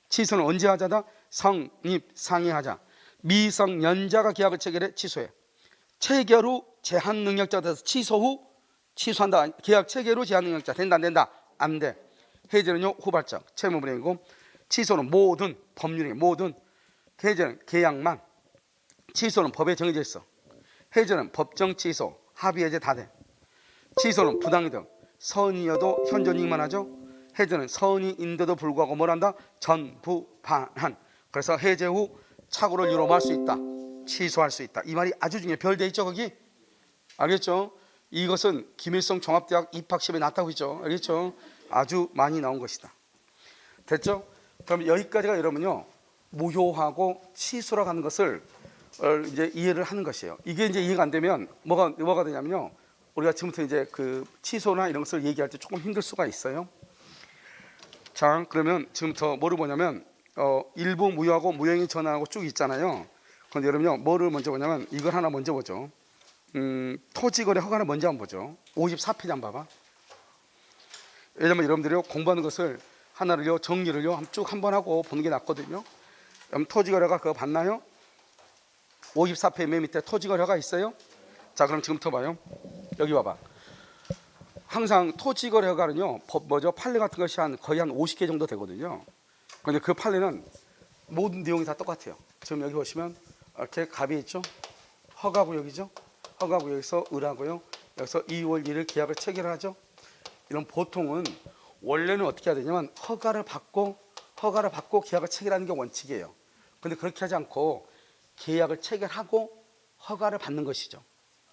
취소는 언제 하자다? 성립 상의하자. 미성년자가 계약을 체결해 취소해. 체결 후 제한 능력자가 돼서 취소 후 취소한다. 계약 체결 후 제한 능력자 된다 안 된다? 안 돼. 해제는요 후발적 채무불이행이고, 취소는 모든 법률이 모든, 해제는 계약만, 취소는 법에 정해져 있어. 해제는 법정 취소, 합의 해제 다 돼. 취소는 부당이득, 선의여도 현존이익만 하죠. 해제는 선의인데도 불구하고 뭘 한다? 전부 반환. 그래서 해제 후 착오를 유로할 수 있다. 취소할 수 있다. 이 말이 아주 중요해. 별돼 있죠 거기? 알겠죠? 이것은 김일성 종합대학 입학시험에 나왔다고 했죠. 알겠죠? 아주 많이 나온 것이다. 됐죠? 그럼 여기까지가 여러분요 무효하고 취소라고 하는 것을 이제 이해를 하는 것이에요. 이게 이제 이해가 안 되면 뭐가 되냐면요, 우리가 지금부터 이제 그 취소나 이런 것을 얘기할 때 조금 힘들 수가 있어요. 자, 그러면 지금부터 뭐를 보냐면 일부 무효하고 무효행위 전환하고 쭉 있잖아요. 그런데 여러분요 뭐를 먼저 보냐면 이걸 하나 먼저 보죠. 토지거래 허가를 먼저 한번 보죠. 54페이지 한번 봐봐. 왜냐면 여러분들이 공부하는 것을 하나를요 정리를요 쭉 한번 하고 보는 게 낫거든요. 그럼 토지거래가 그거 봤나요? 54페이지 맨 밑에 토지거래가 있어요. 자, 그럼 지금부터 봐요. 여기 봐봐. 항상 토지거래 허가는요 판례 같은 것이 거의 한 50개 정도 되거든요. 그런데 그 판례는 모든 내용이 다 똑같아요. 지금 여기 보시면 이렇게 갑이 있죠. 허가구역이죠. 허가구역에서 을하고요. 여기서 2월 1일 계약을 체결하죠. 이런 보통은 원래는 어떻게 해야 되냐면 허가를 받고 계약을 체결하는 게 원칙이에요. 그런데 그렇게 하지 않고 계약을 체결하고 허가를 받는 것이죠.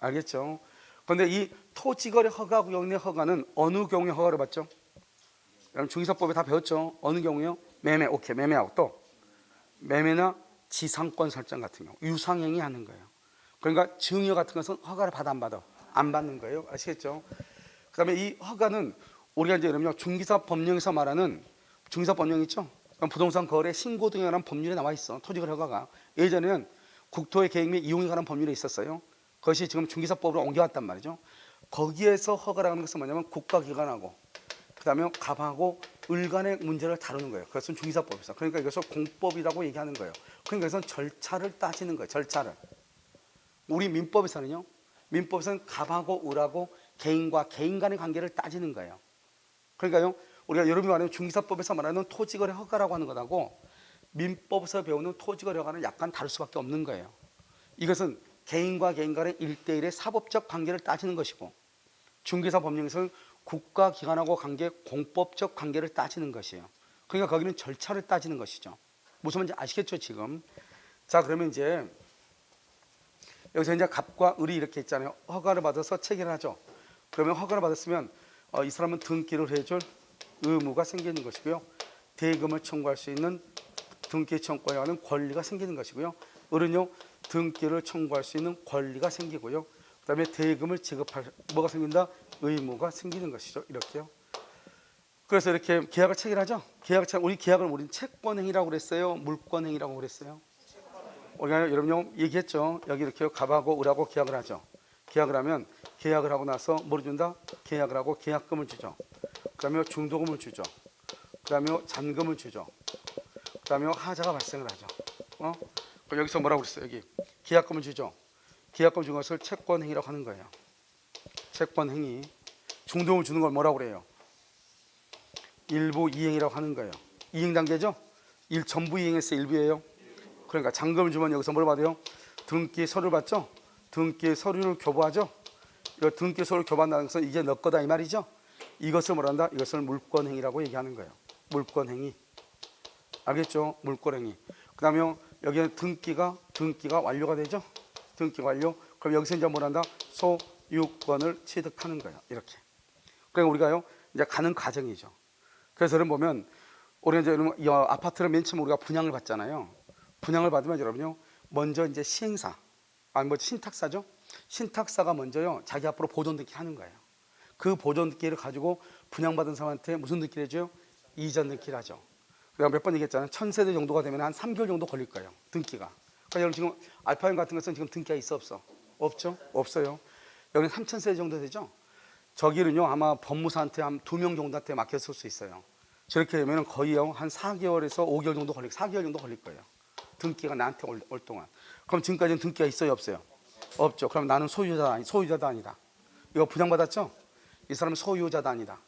알겠죠? 그런데 이 토지거래 허가구역 내 허가는 어느 경우에 허가를 받죠? 여러분 중개사법에 다 배웠죠? 어느 경우요? 매매, 오케이, 매매하고 또 매매나 지상권 설정 같은 경우, 유상행위 하는 거예요. 그러니까 증여 같은 것은 허가를 받아 안 받아? 안 받는 거예요. 아시겠죠? 그 다음에 이 허가는 우리가 이제 여러분요 중개사 법령에서 말하는 중개사 법령 있죠? 부동산 거래 신고 등에 관한 법률에 나와 있어. 토지거래 허가가 예전에는 국토의 계획 및 이용에 관한 법률에 있었어요. 그것이 지금 중개사법으로 옮겨왔단 말이죠. 거기에서 허가라는 것은 뭐냐면 국가기관하고 그 다음에 갑하고 을 간의 문제를 다루는 거예요. 그것은 중개사법에서. 그러니까 이것을 공법이라고 얘기하는 거예요. 그러니까 이것은 절차를 따지는 거예요. 절차를. 우리 민법에서는요, 민법에서는 갑하고 을하고 개인과 개인 간의 관계를 따지는 거예요. 그러니까요, 우리가 여러분이 말하는 중개사법에서 말하는 토지거래 허가라고 하는 것하고 민법에서 배우는 토지거래 허가는 약간 다를 수밖에 없는 거예요. 이것은 개인과 개인 간의 1대1의 사법적 관계를 따지는 것이고, 중개사 법령에서는 국가기관하고 관계, 공법적 관계를 따지는 것이에요. 그러니까 거기는 절차를 따지는 것이죠. 무슨 말인지 아시겠죠 지금? 자, 그러면 이제 여기서 이제 갑과 을이 이렇게 있잖아요. 허가를 받아서 체결하죠. 그러면 허가를 받았으면 이 사람은 등기를 해줄 의무가 생기는 것이고요. 대금을 청구할 수 있는 등기 청구에 관한 권리가 생기는 것이고요. 을은요 등기를 청구할 수 있는 권리가 생기고요. 그다음에 대금을 지급할 뭐가 생긴다? 의무가 생기는 것이죠. 이렇게요. 그래서 이렇게 계약을 체결하죠. 우리 계약을 우리는 채권행위라고 그랬어요. 물권행위라고 그랬어요. 우리가 여러분 얘기했죠. 여기 이렇게 갑하고 을하고 계약을 하죠. 계약을 하면 계약을 하고 나서 뭘 준다? 계약을 하고 계약금을 주죠. 그다음에 중도금을 주죠. 그다음에 잔금을 주죠. 그다음에 하자가 발생을 하죠. 그럼 여기서 뭐라고 그랬어요? 여기 계약금을 주죠. 계약금 준 것을 채권행위라고 하는 거예요. 채권행위. 중도금을 주는 걸 뭐라고 그래요? 일부 이행이라고 하는 거예요. 이행 단계죠? 전부 이행했어요? 일부예요? 그러니까 잔금을 주면 여기서 뭘 받아요? 등기 서류를 받죠? 등기 서류를 교부하죠? 이 등기 서류를 교부한다는 것은 이제 너 거다 이 말이죠? 이것을 뭐란다? 이것을 물권행위라고 얘기하는 거예요. 물권행위. 알겠죠? 물권행위. 그 다음에 여기는 등기가 완료가 되죠? 등기 완료. 그럼 여기서 이제 뭐란다? 소유권을 취득하는 거예요. 이렇게. 그러니까 우리가요, 이제 가는 과정이죠. 그래서 여러분 보면, 우리가 이제 이 아파트를 맨 처음 우리가 분양을 받잖아요. 분양을 받으면 여러분요, 먼저 이제 시행사, 신탁사죠? 신탁사가 먼저요, 자기 앞으로 보존 등기를 하는 거예요. 그 보존 등기를 가지고 분양받은 사람한테 무슨 등기를 해줘요? 이전 등기를 하죠. 내가 몇 번 얘기했잖아요. 1000세대 정도가 되면 한 3개월 정도 걸릴 거예요. 등기가. 그러니까 여러분 지금 알파인 같은 것은 지금 등기가 있어 없어? 없죠? 없어요. 여기는 3000세대 정도 되죠? 저기는요 아마 법무사한테 한 2명 정도한테 맡겼을 수 있어요. 저렇게 되면 거의요 한 4개월에서 5개월 정도 4개월 정도 걸릴 거예요. 등기가 나한테 올 동안. 그럼 지금까지는 등기가 있어요 없어요? 없죠. 그럼 나는 소유자도 아니다. 이거 부양받았죠? 이 사람은 소유자도 아니다.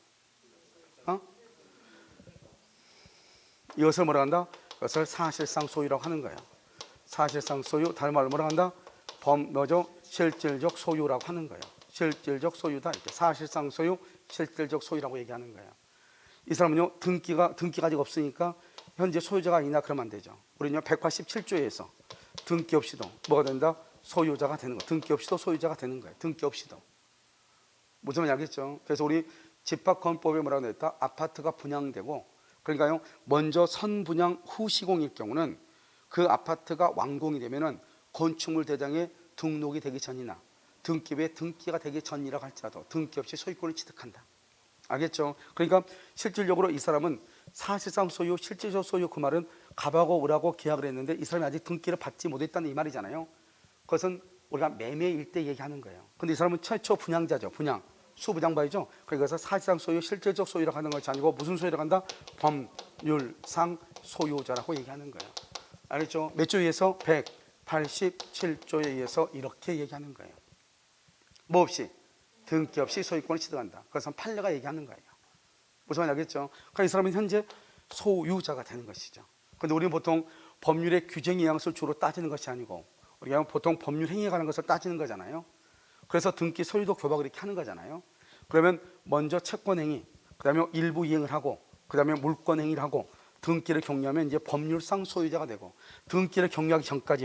이것을 뭐라 한다? 이것을 사실상 소유라고 하는 거예요. 사실상 소유, 다른 말로 뭐라 한다? 실질적 소유라고 하는 거예요. 실질적 소유다. 이렇게 사실상 소유, 실질적 소유라고 얘기하는 거예요. 이 사람은요 등기가 아직 없으니까 현재 소유자가 아니나 그러면 안 되죠. 우리는요 187조에서 등기 없이도 뭐가 된다? 소유자가 되는 거. 등기 없이도 소유자가 되는 거예요. 등기 없이도. 무슨 말인지 알겠죠? 그래서 우리 집합건법에 뭐라고 되어 있다? 아파트가 분양되고, 그러니까요 먼저 선분양 후 시공일 경우는 그 아파트가 완공이 되면은 건축물 대장에 등록이 되기 전이나 등기부에 등기가 되기 전이라고 할지라도 등기 없이 소유권을 취득한다. 알겠죠? 그러니까 실질적으로 이 사람은 사실상 소유, 실질적 소유, 그 말은 갑하고 을하고 계약을 했는데 이 사람이 아직 등기를 받지 못했다는 이 말이잖아요. 그것은 우리가 매매일 때 얘기하는 거예요. 근데 이 사람은 최초 분양자죠. 분양, 수분양바이죠. 그래서 사실상 소유, 실질적 소유라고 하는 것이 아니고 무슨 소유라고 한다? 법률상 소유자라고 얘기하는 거예요. 알겠죠? 몇 조에 의해서? 187조에 의해서 이렇게 얘기하는 거예요. 뭐 없이? 등기 없이 소유권을 취득한다. 그것은 판례가 얘기하는 거예요. 무슨 말인지 알겠죠? 그러니까 이 사람은 현재 소유자가 되는 것이죠. 그런데 우리는 보통 법률의 규정 이항을 주로 따지는 것이 아니고 우리가 보통 법률 행위에 관한 것을 따지는 거잖아요. 그래서 등기 소유도 교박을 이렇게 하는 거잖아요. 그러면 먼저 채권 행위, 그 다음에 일부 이행을 하고, 그 다음에 물권 행위를 하고, 등기를 격려하면 이제 법률상 소유자가 되고, 등기를 격려하기 전까지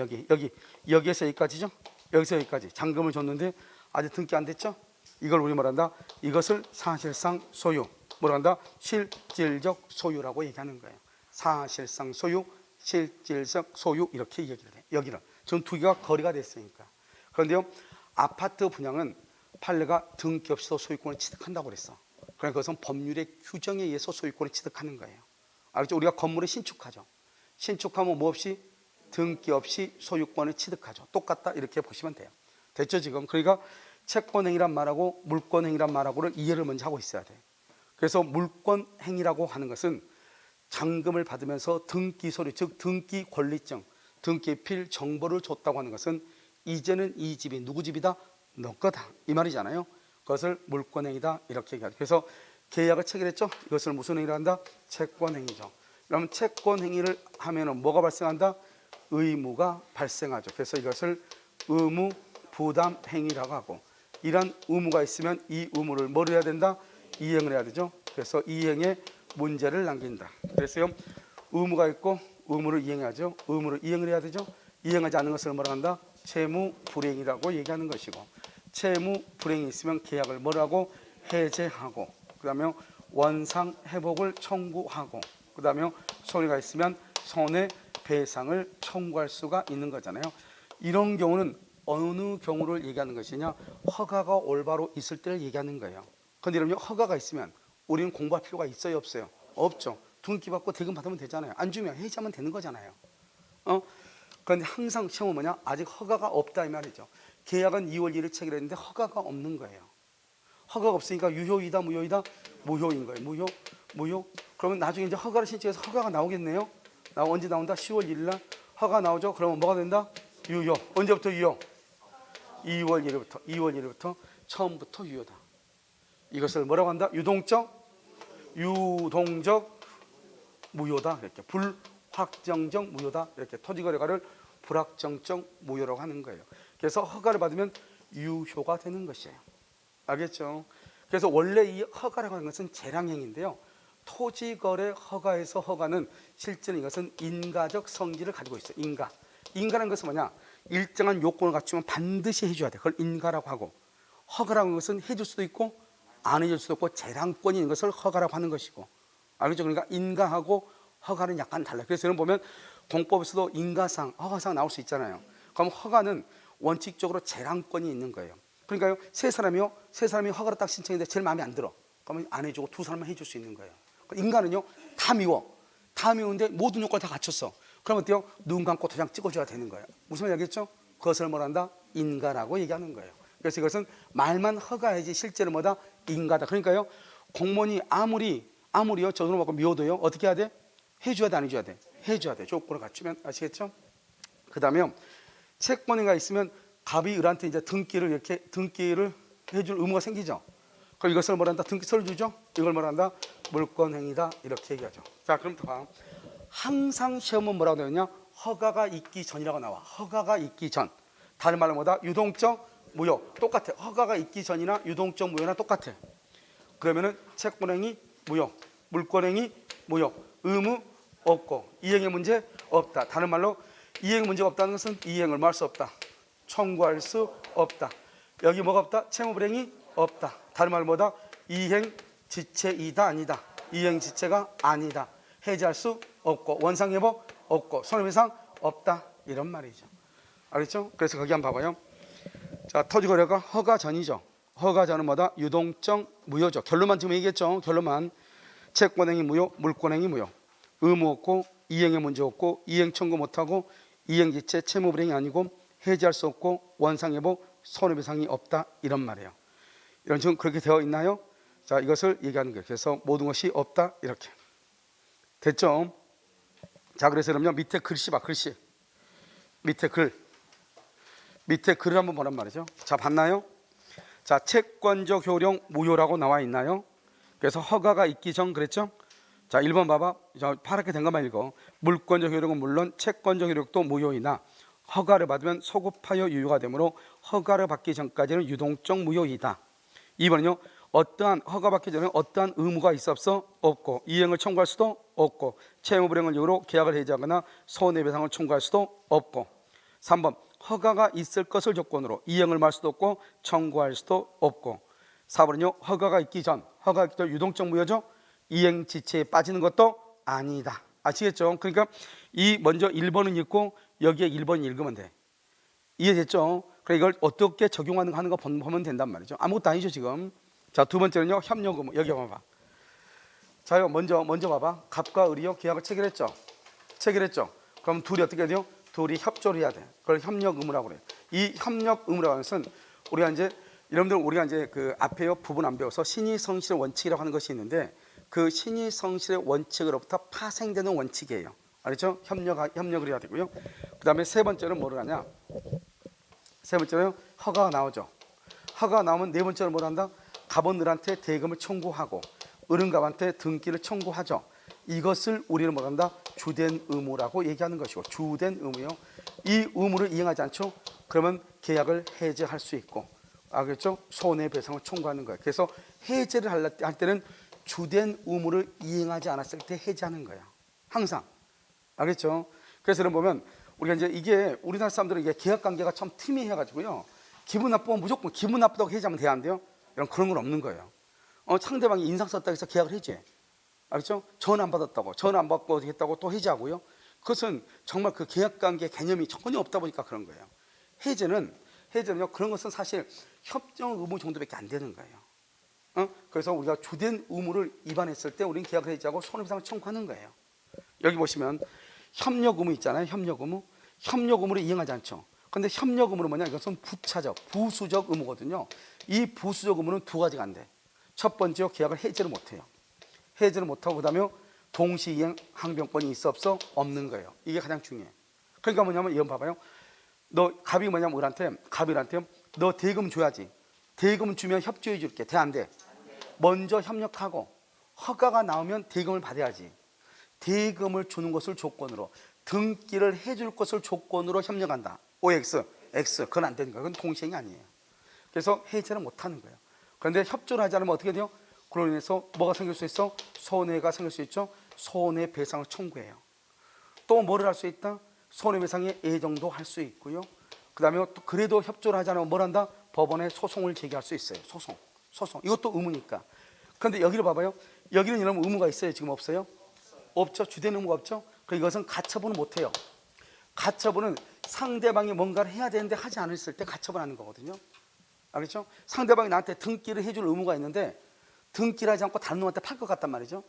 여기에서 여기까지죠? 여기서 여기까지 잔금을 줬는데 아직 등기 안 됐죠? 이걸 우리 뭐란다? 이것을 사실상 소유, 뭐라 한다? 실질적 소유라고 얘기하는 거예요. 사실상 소유, 실질적 소유 이렇게 얘기를 해. 여기는 전 두 개가 거리가 됐으니까. 그런데요 아파트 분양은 판례가 등기 없이도 소유권을 취득한다고 그랬어. 그러니까 그것은 법률의 규정에 의해서 소유권을 취득하는 거예요. 알겠죠? 우리가 건물을 신축하죠. 신축하면 뭐 없이? 등기 없이 소유권을 취득하죠. 똑같다 이렇게 보시면 돼요. 됐죠 지금? 그러니까 채권행위란 말하고 물권행위란 말하고를 이해를 먼저 하고 있어야 돼. 그래서 물권행위라고 하는 것은 잔금을 받으면서 등기 소유, 즉 등기 권리증, 등기필 정보를 줬다고 하는 것은 이제는 이 집이 누구 집이다? 너 거다 이 말이잖아요. 그것을 물권행위다 이렇게 얘기하죠. 그래서 계약을 체결했죠. 이것을 무슨 행위를 한다? 채권행위죠. 그러면 채권행위를 하면은 뭐가 발생한다? 의무가 발생하죠. 그래서 이것을 의무 부담 행위라고 하고, 이런 의무가 있으면 이 의무를 뭘 해야 된다? 이행을 해야 되죠. 그래서 이행에 문제를 남긴다. 그래서요 의무가 있고 의무를 이행하죠. 의무를 이행을 해야 되죠. 이행하지 않는 것을 뭐라 한다? 채무 불이행이라고 얘기하는 것이고, 채무 불이행이 있으면 계약을 뭐라고? 해제하고, 그 다음에 원상 회복을 청구하고, 그 다음에 손해가 있으면 손해배상을 청구할 수가 있는 거잖아요. 이런 경우는 어느 경우를 얘기하는 것이냐? 허가가 올바로 있을 때를 얘기하는 거예요. 그런데 여러분 허가가 있으면 우리는 공부할 필요가 있어요 없어요? 없죠. 등기 받고 대금 받으면 되잖아요. 안 주면 해지하면 되는 거잖아요. 그런데 항상 시험은 뭐냐? 아직 허가가 없다 이 말이죠. 계약은 2월 1일 체결했는데 허가가 없는 거예요. 허가가 없으니까 유효이다 무효이다? 무효인 거예요. 무효. 그러면 나중에 이제 허가를 신청해서 허가가 나오겠네요. 언제 나온다? 10월 1일 날 허가 나오죠. 그러면 뭐가 된다? 유효. 언제부터 유효? 2월 1일부터 처음부터 유효다. 이것을 뭐라고 한다? 유동적 무효다. 이렇게 불확정적 무효다. 이렇게 토지거래가를 불확정적 무효라고 하는 거예요. 그래서 허가를 받으면 유효가 되는 것이에요. 알겠죠? 그래서 원래 이 허가라고 하는 것은 재량행위인데요. 토지거래 허가에서 허가는 실제는 이것은 인가적 성질을 가지고 있어요. 인가라는 것은 뭐냐? 일정한 요건을 갖추면 반드시 해줘야 돼. 그걸 인가라고 하고, 허가라는 것은 해줄 수도 있고 안 해줄 수도 있고 재량권이 있는 것을 허가라고 하는 것이고, 알겠죠? 그러니까 인가하고 허가는 약간 달라요. 그래서 여러분 보면 공법에서도 인가상, 허가상 나올 수 있잖아요. 그럼 허가는 원칙적으로 재량권이 있는 거예요. 그러니까요, 세 사람이 허가를 딱 신청했는데 제일 마음에 안 들어. 그러면 안 해주고 두 사람만 해줄 수 있는 거예요. 인가는요 다 미워. 다음이 오는데 모든 요건을 다 갖췄어. 그럼 어때요? 눈 감고 도장 찍어줘야 되는 거예요. 무슨 말인지 알겠죠? 그것을 뭐란다? 인가라고 얘기하는 거예요. 그래서 이것은 말만 허가해야지 실제로 뭐다? 인가다. 그러니까요, 공무원이 아무리요 저돈을 받고 미워도요 어떻게 해야 돼? 해줘야 돼, 안 해줘야 돼? 해줘야 돼. 조건을 갖추면. 아시겠죠? 그 다음에 채권인가 있으면 갑이 을한테 이제 등기를 해줄 의무가 생기죠. 그럼 이것을 뭐란다? 등기서를 주죠. 이걸 뭐란다? 물권행위다. 이렇게 얘기하죠. 자, 그럼 봐. 항상 시험은 뭐라고 되어 있냐? 허가가 있기 전이라고 나와. 허가가 있기 전. 다른 말로 뭐다? 유동적 무효. 똑같아. 허가가 있기 전이나 유동적 무효나 똑같아. 그러면은 채권행위 무효, 물권행위 무효, 의무 없고 이행의 문제 없다. 다른 말로 이행 문제가 없다는 것은 이행을 뭐 할 수 없다. 청구할 수 없다. 여기 뭐가 없다? 채무불행이 없다. 다른 말로 뭐다? 이행 지체이다 아니다. 이행 지체가 아니다. 해지할 수 없고 원상회복 없고 손해배상 없다. 이런 말이죠. 알겠죠? 그래서 거기 한번 봐봐요. 자, 토지거래가 허가 전이죠. 허가 전은 뭐다? 유동적 무효죠. 결론만 지금 얘기했죠. 결론만. 채권행위 무효, 물권행위 무효. 의무 없고 이행의 문제 없고 이행 청구 못하고 이행 지체 채무불행이 아니고 해지할 수 없고 원상회복 손해배상이 없다. 이런 말이에요. 이런 식으로 그렇게 되어 있나요? 자, 이것을 얘기하는 거예요. 그래서 모든 것이 없다. 이렇게. 됐죠? 자, 그래서 그러면 밑에 글씨 봐. 글씨. 밑에 글을 한번 보란 말이죠. 자, 봤나요? 자, 채권적 효력 무효라고 나와 있나요? 그래서 허가가 있기 전 그랬죠? 자, 1번 봐봐. 저 파랗게 된 것만 읽어. 물권적 효력은 물론 채권적 효력도 무효이나 허가를 받으면 소급하여 유효가 되므로 허가를 받기 전까지는 유동적 무효이다. 2번은요. 어떠한 허가받기 전에 어떠한 의무가 있어 없어? 없고 이행을 청구할 수도 없고 채무불행을 이유로 계약을 해지하거나 손해배상을 청구할 수도 없고 3번 허가가 있을 것을 조건으로 이행을 말 수도 없고 청구할 수도 없고 4번은요. 허가가 있기 전 유동적 무효죠. 이행 지체에 빠지는 것도 아니다. 아시겠죠? 그러니까 이 먼저 1번은 읽고 여기에 1번 읽으면 돼. 이해됐죠? 그러니까 이걸 어떻게 적용하는 거 보면 된단 말이죠. 아무것도 아니죠 지금. 자, 두 번째는요. 협력 의무. 여기 봐봐. 자, 먼저 봐봐. 갑과 을이요 계약을 체결했죠. 그럼 둘이 어떻게 해야 돼요? 둘이 협조를 해야 돼. 그걸 협력 의무라고 그래요. 이 협력 의무라고 하는 것은 우리가 이제 그 앞에요 부분 안 배워서 신의 성실의 원칙이라고 하는 것이 있는데 그 신의 성실의 원칙으로부터 파생되는 원칙이에요. 알겠죠? 협력을 해야 되고요. 그 다음에 세 번째는 뭐를 하냐? 세 번째는 허가가 나오죠. 허가가 나오면 네 번째는 뭘 한다? 갑은 을한테 대금을 청구하고 을은 갑한테 등기를 청구하죠. 이것을 우리는 뭘 한다? 주된 의무라고 얘기하는 것이고 주된 의무요. 이 의무를 이행하지 않죠? 그러면 계약을 해지할 수 있고 알겠죠? 손해배상을 청구하는 거예요. 그래서 해지를 할 때는 주된 의무를 이행하지 않았을 때 해지하는 거예요. 항상. 알겠죠? 그래서 보면 우리가 이제 이게 우리나라 사람들은 이게 계약 관계가 참 팀이해가지고요. 기분 나쁘면 무조건 기분 나쁘다고 해지하면 돼야 안 돼요? 이런 그런 건 없는 거예요. 상대방이 인상 썼다고 해서 계약을 해지해. 알겠죠? 전화 안 받았다고, 전화 안 받고 어떻게 했다고 또 해지하고요. 그것은 정말 그 계약 관계 개념이 전혀 없다 보니까 그런 거예요. 해지는요 그런 것은 사실 협정 의무 정도밖에 안 되는 거예요. 그래서 우리가 주된 의무를 위반했을 때 우리는 계약을 해지하고 손해배상을 청구하는 거예요. 여기 보시면 협력 의무 있잖아요. 협력 의무를 이행하지 않죠. 그런데 협력 의무는 뭐냐? 이것은 부수적 의무거든요. 이 부수적 의무는 두 가지가 안 돼. 첫 번째로 계약을 해지를 못해요. 해지를 못하고 그다음에 동시이행 항변권이 있어 없어? 없는 거예요. 이게 가장 중요해. 그러니까 뭐냐면 이건 봐봐요. 너 갑이 뭐냐면 을한테 너 대금 줘야지. 대금 주면 협조해 줄게. 돼 안 돼? 먼저 협력하고 허가가 나오면 대금을 받아야지. 대금을 주는 것을 조건으로 등기를 해줄 것을 조건으로 협력한다. OX, X 그건 안 되는 거예요. 그건 동시행이 아니에요. 그래서 해지를 못하는 거예요. 그런데 협조를 하지 않으면 어떻게 돼요? 그로 인해서 뭐가 생길 수 있어? 손해가 생길 수 있죠. 손해배상을 청구해요. 또 뭐를 할 수 있다? 손해배상의 예정도 할 수 있고요. 그 다음에 또 그래도 협조를 하지 않으면 뭘 한다? 법원에 소송을 제기할 수 있어요. 소송. 이것도 의무니까. 그런데 여기를 봐봐요. 여기는 이런 의무가 있어요? 지금 없어요? 없죠. 주된 의무가 없죠. 이것은 가처분을 못해요. 가처분은 상대방이 뭔가를 해야 되는데 하지 않았을 때 가처분하는 거거든요. 알겠죠? 상대방이 나한테 등기를 해줄 의무가 있는데 등기를 하지 않고 다른 놈한테 팔 것 같단 말이죠.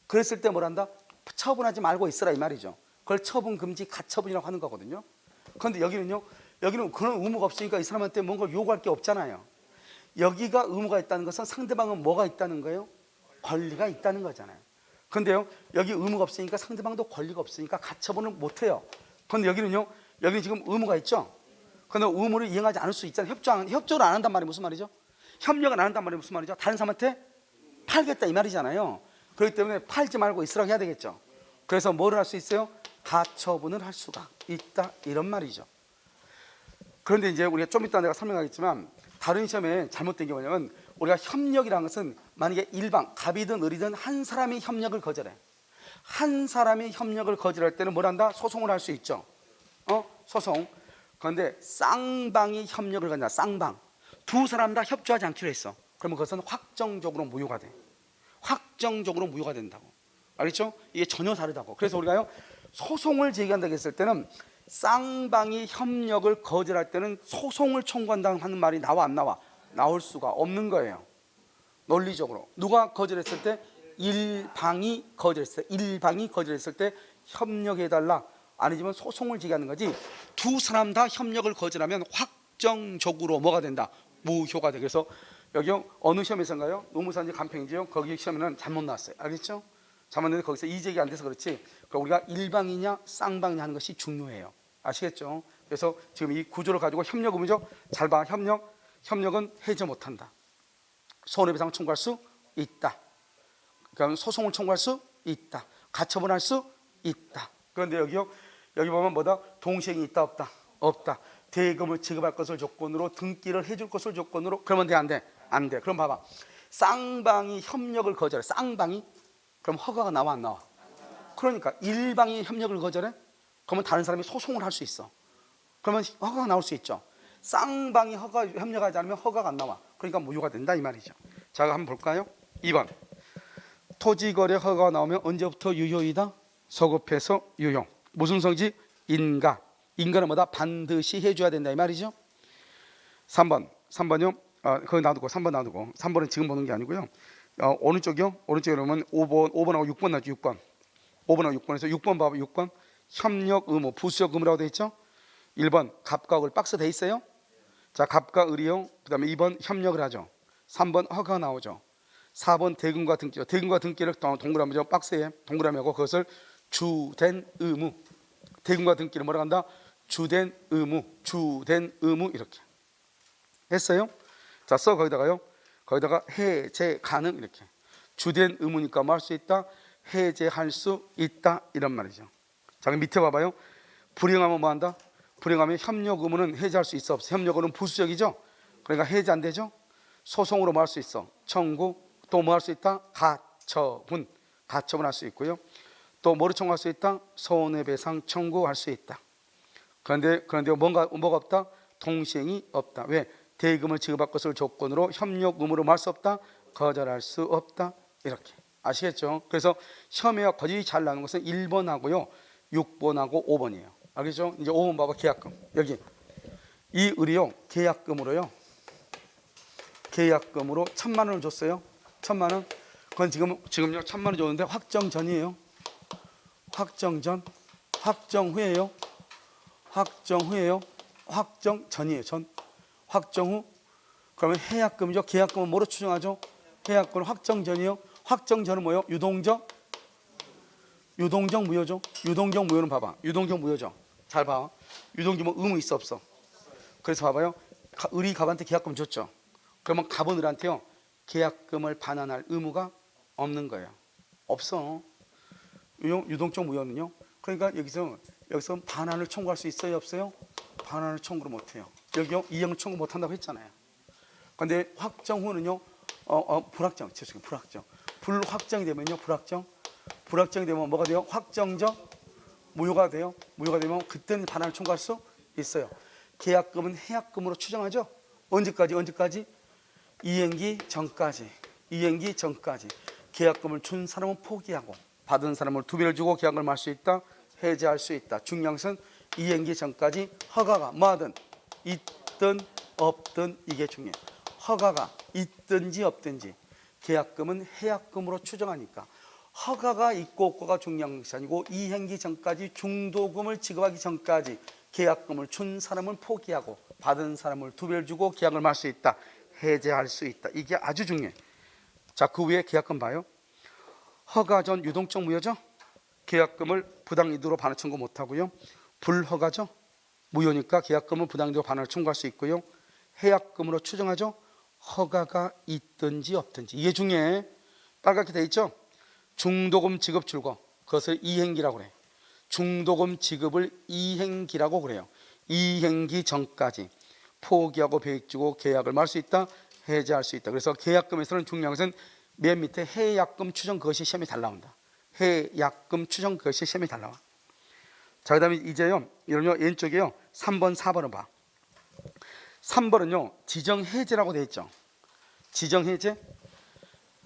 그랬을 때 뭘 한다? 처분하지 말고 있으라 이 말이죠. 그걸 처분 금지 가처분이라고 하는 거거든요. 그런데 여기는 그런 의무가 없으니까 이 사람한테 뭔가 요구할 게 없잖아요. 여기가 의무가 있다는 것은 상대방은 뭐가 있다는 거예요? 권리가 있다는 거잖아요. 그런데요, 여기 의무가 없으니까 상대방도 권리가 없으니까 가처분을 못해요. 그런데 여기는 지금 의무가 있죠. 그런데 의무를 이행하지 않을 수 있잖아요. 협조를 안 한단 말이 무슨 말이죠? 협력을 안 한단 말이 무슨 말이죠? 다른 사람한테 팔겠다 이 말이잖아요. 그렇기 때문에 팔지 말고 있으라고 해야 되겠죠. 그래서 뭐를 할 수 있어요? 가처분을 할 수가 있다 이런 말이죠. 그런데 이제 우리가 좀 이따 내가 설명하겠지만 다른 시험에 잘못된 게 뭐냐면 우리가 협력이라는 것은 만약에 일방 갑이든 을이든 한 사람이 협력을 거절해. 한 사람이 협력을 거절할 때는 뭘 한다? 소송을 할 수 있죠. 소송. 그런데 쌍방이 협력을 거절한다. 쌍방. 두 사람 다 협조하지 않기로 했어. 그러면 그것은 확정적으로 무효가 돼. 확정적으로 무효가 된다고. 알겠죠? 이게 전혀 다르다고. 그래서 우리가요 소송을 제기한다고 했을 때는 쌍방이 협력을 거절할 때는 소송을 청구한다는 하는 말이 나와 안 나와? 나올 수가 없는 거예요. 논리적으로. 누가 거절했을 때? 일방이 거절했을 때 협력해달라. 아니지만 소송을 제기하는 거지. 두 사람 다 협력을 거절하면 확정적으로 뭐가 된다? 무효가 돼. 그래서 여기 어느 시험에서인가요? 노무사인지 간평인지요? 거기 시험에는 잘못 나왔어요. 알겠죠? 잘못 나왔는데 거기서 이직이 안 돼서 그렇지. 그러니까 우리가 일방이냐 쌍방이냐 하는 것이 중요해요. 아시겠죠? 그래서 지금 이 구조를 가지고 협력 의무죠. 잘 봐. 협력은 해지 못한다. 손해배상 청구할 수 있다. 그러니까 소송을 청구할 수 있다. 가처분할 수 있다. 그런데 여기 보면 뭐다? 동시행이 있다 없다? 없다. 대금을 지급할 것을 조건으로 등기를 해줄 것을 조건으로 그러면 돼 안 돼? 안 돼. 그럼 봐봐. 쌍방이 협력을 거절해. 쌍방이? 그럼 허가가 나와 안 나와? 그러니까 일방이 협력을 거절해? 그러면 다른 사람이 소송을 할 수 있어. 그러면 허가가 나올 수 있죠. 쌍방이 협력하지 않으면 허가가 안 나와. 그러니까 무효가 된다 이 말이죠. 자, 한번 볼까요? 2번. 토지거래 허가가 나오면 언제부터 유효이다? 서급해서 유효. 무슨 성지? 인가. 인가는 뭐다? 반드시 해줘야 된다 이 말이죠. 3번요. 거기 놔두고 3번 놔두고 3번은 지금 보는 게 아니고요. 오른쪽이요. 오른쪽에 보면 5번하고 6번 나죠. 5번하고 6번에서 6번 봐봐. 6번 협력 의무 부수적 의무라고 돼 있죠. 1번 갑과 을 박스 돼 있어요. 자, 갑과 을이요. 그 다음에 2번 협력을 하죠. 3번 허가가 나오죠. 4번 대금과 등기죠. 대금과 등기를 동그라미죠. 박스에 동그라미하고 그것을 주된 의무. 대금과 등기를 뭐라고 한다? 주된 의무 이렇게 했어요. 자, 거기다가 해제 가능 이렇게. 주된 의무니까 뭐 할 수 있다? 해제할 수 있다 이런 말이죠. 자, 그럼 밑에 봐봐요. 불이행하면 뭐 한다? 불이행하면 협력 의무는 해제할 수 있어 없어? 협력 의무는 부수적이죠. 그러니까 해제 안 되죠. 소송으로 뭐 할 수 있어? 청구. 또 뭐 할 수 있다? 가처분 할 수 있고요. 또 뭐를 청구할 수 있다? 손해배상 청구할 수 있다. 그런데 뭐가 없다? 동시행이 없다. 왜? 대금을 지급할 것을 조건으로 협력 의무로 뭐 할 수 없다? 거절할 수 없다. 이렇게 아시겠죠? 그래서 시험에 거의 잘 나오는 것은 1번하고요 6번하고 5번이에요. 알겠죠? 이제 5번 봐봐. 계약금. 여기 이 을이요 계약금으로 1,000만 원을 줬어요. 1,000만 원. 그건 지금요 1,000만 원 줬는데 확정 전이에요. 확정 후에요. 확정 전이에요. 확정 후. 그러면 해약금이죠. 계약금은 뭐로 추정하죠? 해약금은 확정 전이요. 확정 전은 뭐예요? 유동적 무효죠. 유동적 무효는 봐봐. 유동적 무효죠. 잘 봐. 유동적 뭐 의무 있어 없어? 그래서 봐봐요. 을이 갑한테 계약금 줬죠. 그러면 갑은 을한테요 계약금을 반환할 의무가 없는 거예요. 없어. 유동적 무효는요. 그러니까 여기서 반환을 청구할 수 있어요 없어요? 반환을 청구를 못해요. 여기요 이행을 청구 못한다고 했잖아요. 그런데 확정 후는요 불확정이 되면요 불확정이 되면 뭐가 돼요? 확정적 무효가 돼요. 무효가 되면 그때는 반환을 청구할 수 있어요. 계약금은 해약금으로 추정하죠. 언제까지? 이행기 전까지. 계약금을 준 사람은 포기하고 받은 사람을 2배를 주고 계약을 할 수 있다. 해제할 수 있다. 중요한 것은 이행기 전까지 허가가 뭐하든 있든 없든 이게 중요해요. 허가가 있든지 없든지 계약금은 해약금으로 추정하니까 허가가 있고 없고가 중요한 것이 아니고 이행기 전까지 중도금을 지급하기 전까지 계약금을 준 사람은 포기하고 받은 사람을 두 배를 주고 계약을 말 수 있다. 해제할 수 있다. 이게 아주 중요해. 자, 그 위에 계약금 봐요. 허가 전 유동적 무효죠. 계약금을 부당이득으로 반환 청구 못하고요. 불허가죠. 무효니까 계약금은 부당이득으로 반환을 청구할 수 있고요. 해약금으로 추정하죠. 허가가 있든지 없든지. 이게 중요해. 빨갛게 돼 있죠. 중도금 지급 출고, 그것을 이행기라고 그래요. 중도금 지급을 이행기라고 그래요. 이행기 전까지 포기하고 배액 주고 계약을 말 수 있다. 해제할 수 있다. 그래서 계약금에서는 중요한 것은 맨 밑에 해약금 추정, 그것이 시험에 잘 나온다. 해약금 추정, 그것이 시험에 잘 나와. 자, 그 다음에 이제요, 이런요, 왼쪽에요, 3번 4번을 봐. 3번은요 지정해제라고 되어 있죠. 지정해제.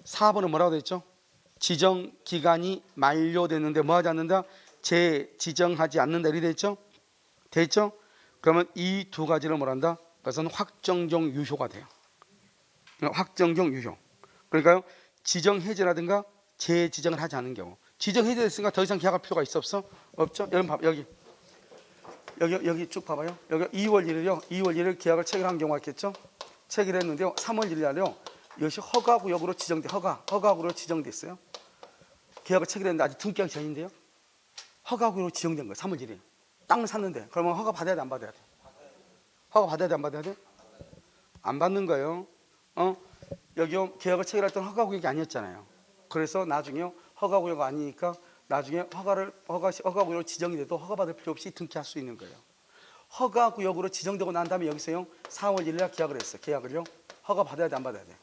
4번은 뭐라고 되어 있죠? 지정기간이 만료됐는데 뭐 하지 않는다? 재지정하지 않는다. 이렇게 되어 있죠? 되어 있죠? 그러면 이 두 가지를 뭐란다? 그것은 확정적 유효가 돼요. 확정적 유효. 그러니까요, 지정해제라든가 재지정을 하지 않는 경우. 지정해제됐으니까 더 이상 계약할 필요가 있어 없어? 없죠? 여기 쭉 봐봐요. 여기 2월 1일이요. 2월 1일 계약을 체결한 경우가 있겠죠? 체결했는데요. 3월 1일 날요. 이것이 허가구역으로 지정돼. 허가구역으로 지정됐어요. 계약을 체결했는데 아직 등기하기 전인데요. 허가구역으로 지정된 거예요. 3월 1일. 땅을 샀는데 그러면 허가 받아야 돼, 안 받아야 돼? 허가 받아야 돼, 안 받아야 돼? 안 받는 거예요. 여기 계약을 체결할 때는 허가구역이 아니었잖아요. 그래서 나중에 허가구역 아니니까 나중에 허가구역으로 지정이 돼도 허가받을 필요 없이 등기할 수 있는 거예요. 허가구역으로 지정되고 난 다음에 여기서요 4월 1일 날 계약을 했어요. 계약을요 허가 받아야 돼, 안 받아야 돼?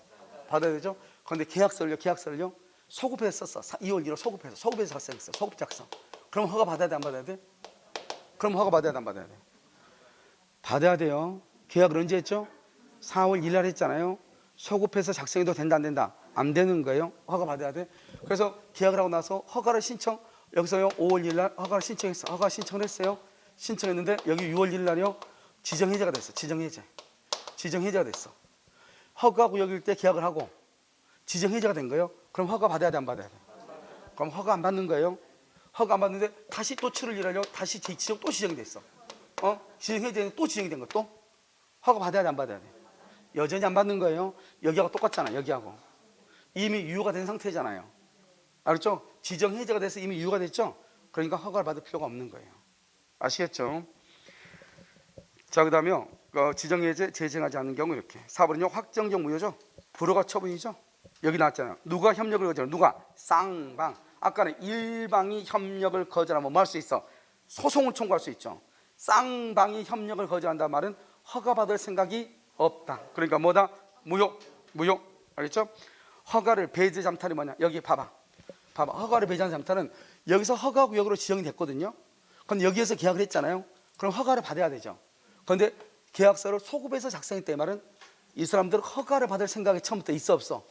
받아야 되죠. 그런데 계약서를요 소급해서 썼어. 2월 1일 소급해서 작성했어. 소급 작성. 그럼 허가 받아야 돼, 안 받아야 돼? 그럼 허가 받아야 돼, 안 받아야 돼? 받아야 돼요. 계약을 언제 했죠? 4월 1일 날 했잖아요. 소급해서 작성해도 된다, 안 된다? 안 되는 거예요. 허가 받아야 돼. 그래서 계약을 하고 나서 허가를 신청, 여기서요 5월 1일 날 허가를 신청했어. 허가 신청을 했어요. 신청했는데 여기 6월 1일 날요 지정해제가 됐어. 지정해제가 됐어. 허가구역일 때 계약을 하고 지정해제가 된 거예요. 그럼 허가 받아야 돼, 안 받아야 돼? 그럼 허가 안 받는 거예요. 허가 안 받는데 다시 또 7월 1일 날요 다시 지정 또 지정이 됐어. 지정해제는 또 지정이 된 거. 또 허가 받아야 돼, 안 받아야 돼? 여전히 안 받는 거예요. 여기하고 똑같잖아. 여기하고 이미 유효가 된 상태잖아요. 알았죠? 지정해제가 돼서 이미 유효가 됐죠? 그러니까 허가를 받을 필요가 없는 거예요. 아시겠죠? 자, 그 다음에 지정해제 재정하지 않는 경우 이렇게. 4번은요 확정적 무효죠. 불허가 처분이죠. 여기 나왔잖아요. 누가 협력을 거절하면 누가? 쌍방. 아까는 일방이 협력을 거절하면 뭐 할 수 있어? 소송을 청구할 수 있죠. 쌍방이 협력을 거절한다는 말은 허가받을 생각이 없다. 그러니까 뭐다? 무효. 알겠죠? 허가를 배제 잠탈이 뭐냐? 여기 봐봐. 허가를 배제한 잠탈은 여기서 허가구역으로 지정이 됐거든요. 근데 여기에서 계약을 했잖아요. 그럼 허가를 받아야 되죠. 그런데 계약서를 소급해서 작성했다는 말은 이 사람들은 허가를 받을 생각이 처음부터 있어 없어?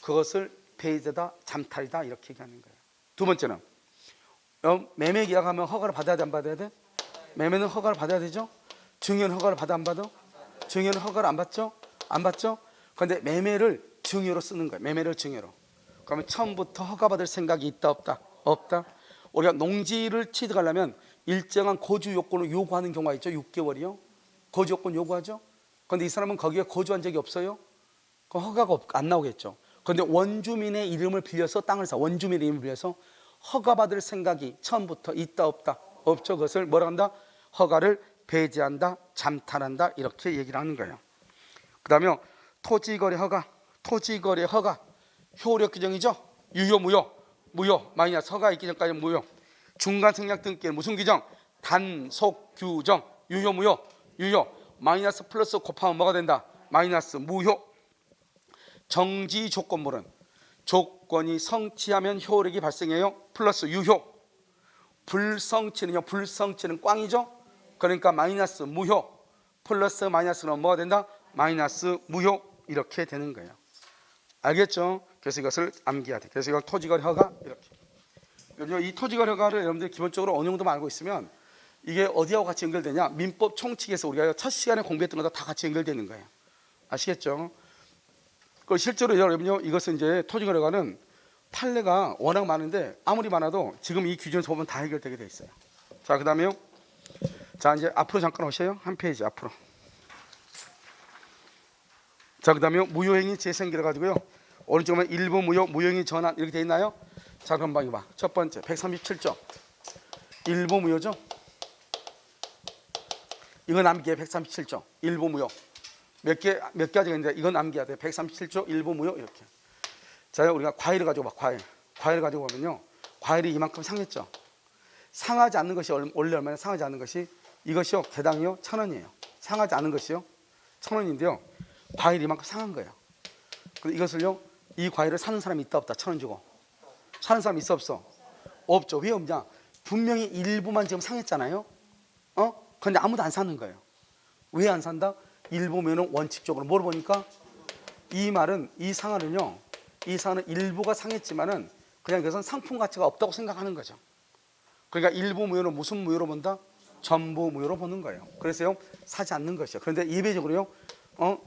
그것을 배제다, 잠탈이다 이렇게 얘기하는 거예요. 두 번째는 매매 계약하면 허가를 받아야 돼, 안 받아야 돼? 매매는 허가를 받아야 되죠. 증여는 허가를 받아, 안 받아? 증여는 허가를 안 받죠? 안 받죠? 그런데 매매를 증여로 쓰는 거예요. 매매를 증여로. 그러면 처음부터 허가받을 생각이 있다, 없다? 없다. 우리가 농지를 취득하려면 일정한 거주 요건을 요구하는 경우가 있죠. 6개월이요. 거주 요건 요구하죠. 그런데 이 사람은 거기에 거주한 적이 없어요. 그럼 허가가 안 나오겠죠. 그런데 원주민의 이름을 빌려서 땅을 사. 원주민의 이름을 빌려서 허가받을 생각이 처음부터 있다, 없다? 없죠. 그것을 뭐라 한다? 허가를 배제한다, 잠탈한다 이렇게 얘기를 하는 거예요. 그 다음에 토지거래 허가. 효력 규정이죠. 유효, 무효. 마이너스 허가 있기 전까지 무효. 중간 생략 등기는 무슨 규정? 단속 규정. 유효, 무효. 마이너스 플러스 곱하면 뭐가 된다? 마이너스 무효. 정지 조건물은 조건이 성취하면 효력이 발생해요. 플러스 유효. 불성취는 꽝이죠. 그러니까 마이너스 무효. 플러스 마이너스는 뭐가 된다? 마이너스 무효. 이렇게 되는 거예요. 알겠죠? 그래서 이것을 암기해야 돼. 그래서 이걸 토지거래 허가 이렇게. 이 토지거래 허가를 여러분들이 기본적으로 어느 정도만 알고 있으면 이게 어디하고 같이 연결되냐? 민법 총칙에서 우리가 첫 시간에 공부했던 거다 다 같이 연결되는 거예요. 아시겠죠? 그 실제로 여러분요, 이것은 이제 토지거래 허가는 판례가 워낙 많은데 아무리 많아도 지금 이 규정에서 보면 다 해결되게 돼 있어요. 자, 그다음에요. 자, 이제 앞으로 잠깐 오세요. 한 페이지 앞으로. 자, 그다음에 무효행위 재생기를 가지고요. 오른쪽 보면 일부 무효, 무효행위 전환 이렇게 돼 있나요? 자, 그럼 봐, 이거 봐. 첫 번째 137조 일부 무효죠. 이거 남기에 137조 일부 무효. 몇 가지가 있는데 이건 남겨야 돼. 137조 일부 무효 이렇게. 자, 우리가 과일을 가지고 봐. 과일 가지고 보면요. 과일이 이만큼 상했죠. 상하지 않는 것이 원래 얼마나 상하지 않는 것이 이것이요. 개당이요 1,000원이에요. 상하지 않은 것이요 1,000원인데요. 과일이 이만큼 상한 거예요. 근데 이것을요. 이 과일을 사는 사람이 있다 없다? 1,000원 주고 사는 사람이 있어 없어? 없죠. 왜 없냐? 분명히 일부만 지금 상했잖아요. 그런데 아무도 안 사는 거예요. 왜 안 산다? 일부면은 원칙적으로 뭐를 보니까 이 말은 이 상한은요. 이 상한은 일부가 상했지만은 그냥 이것은 상품 가치가 없다고 생각하는 거죠. 그러니까 일부 무효는 무슨 무효로 본다? 전부 무효로 보는 거예요. 그래서요 사지 않는 것이요. 그런데 예외적으로요,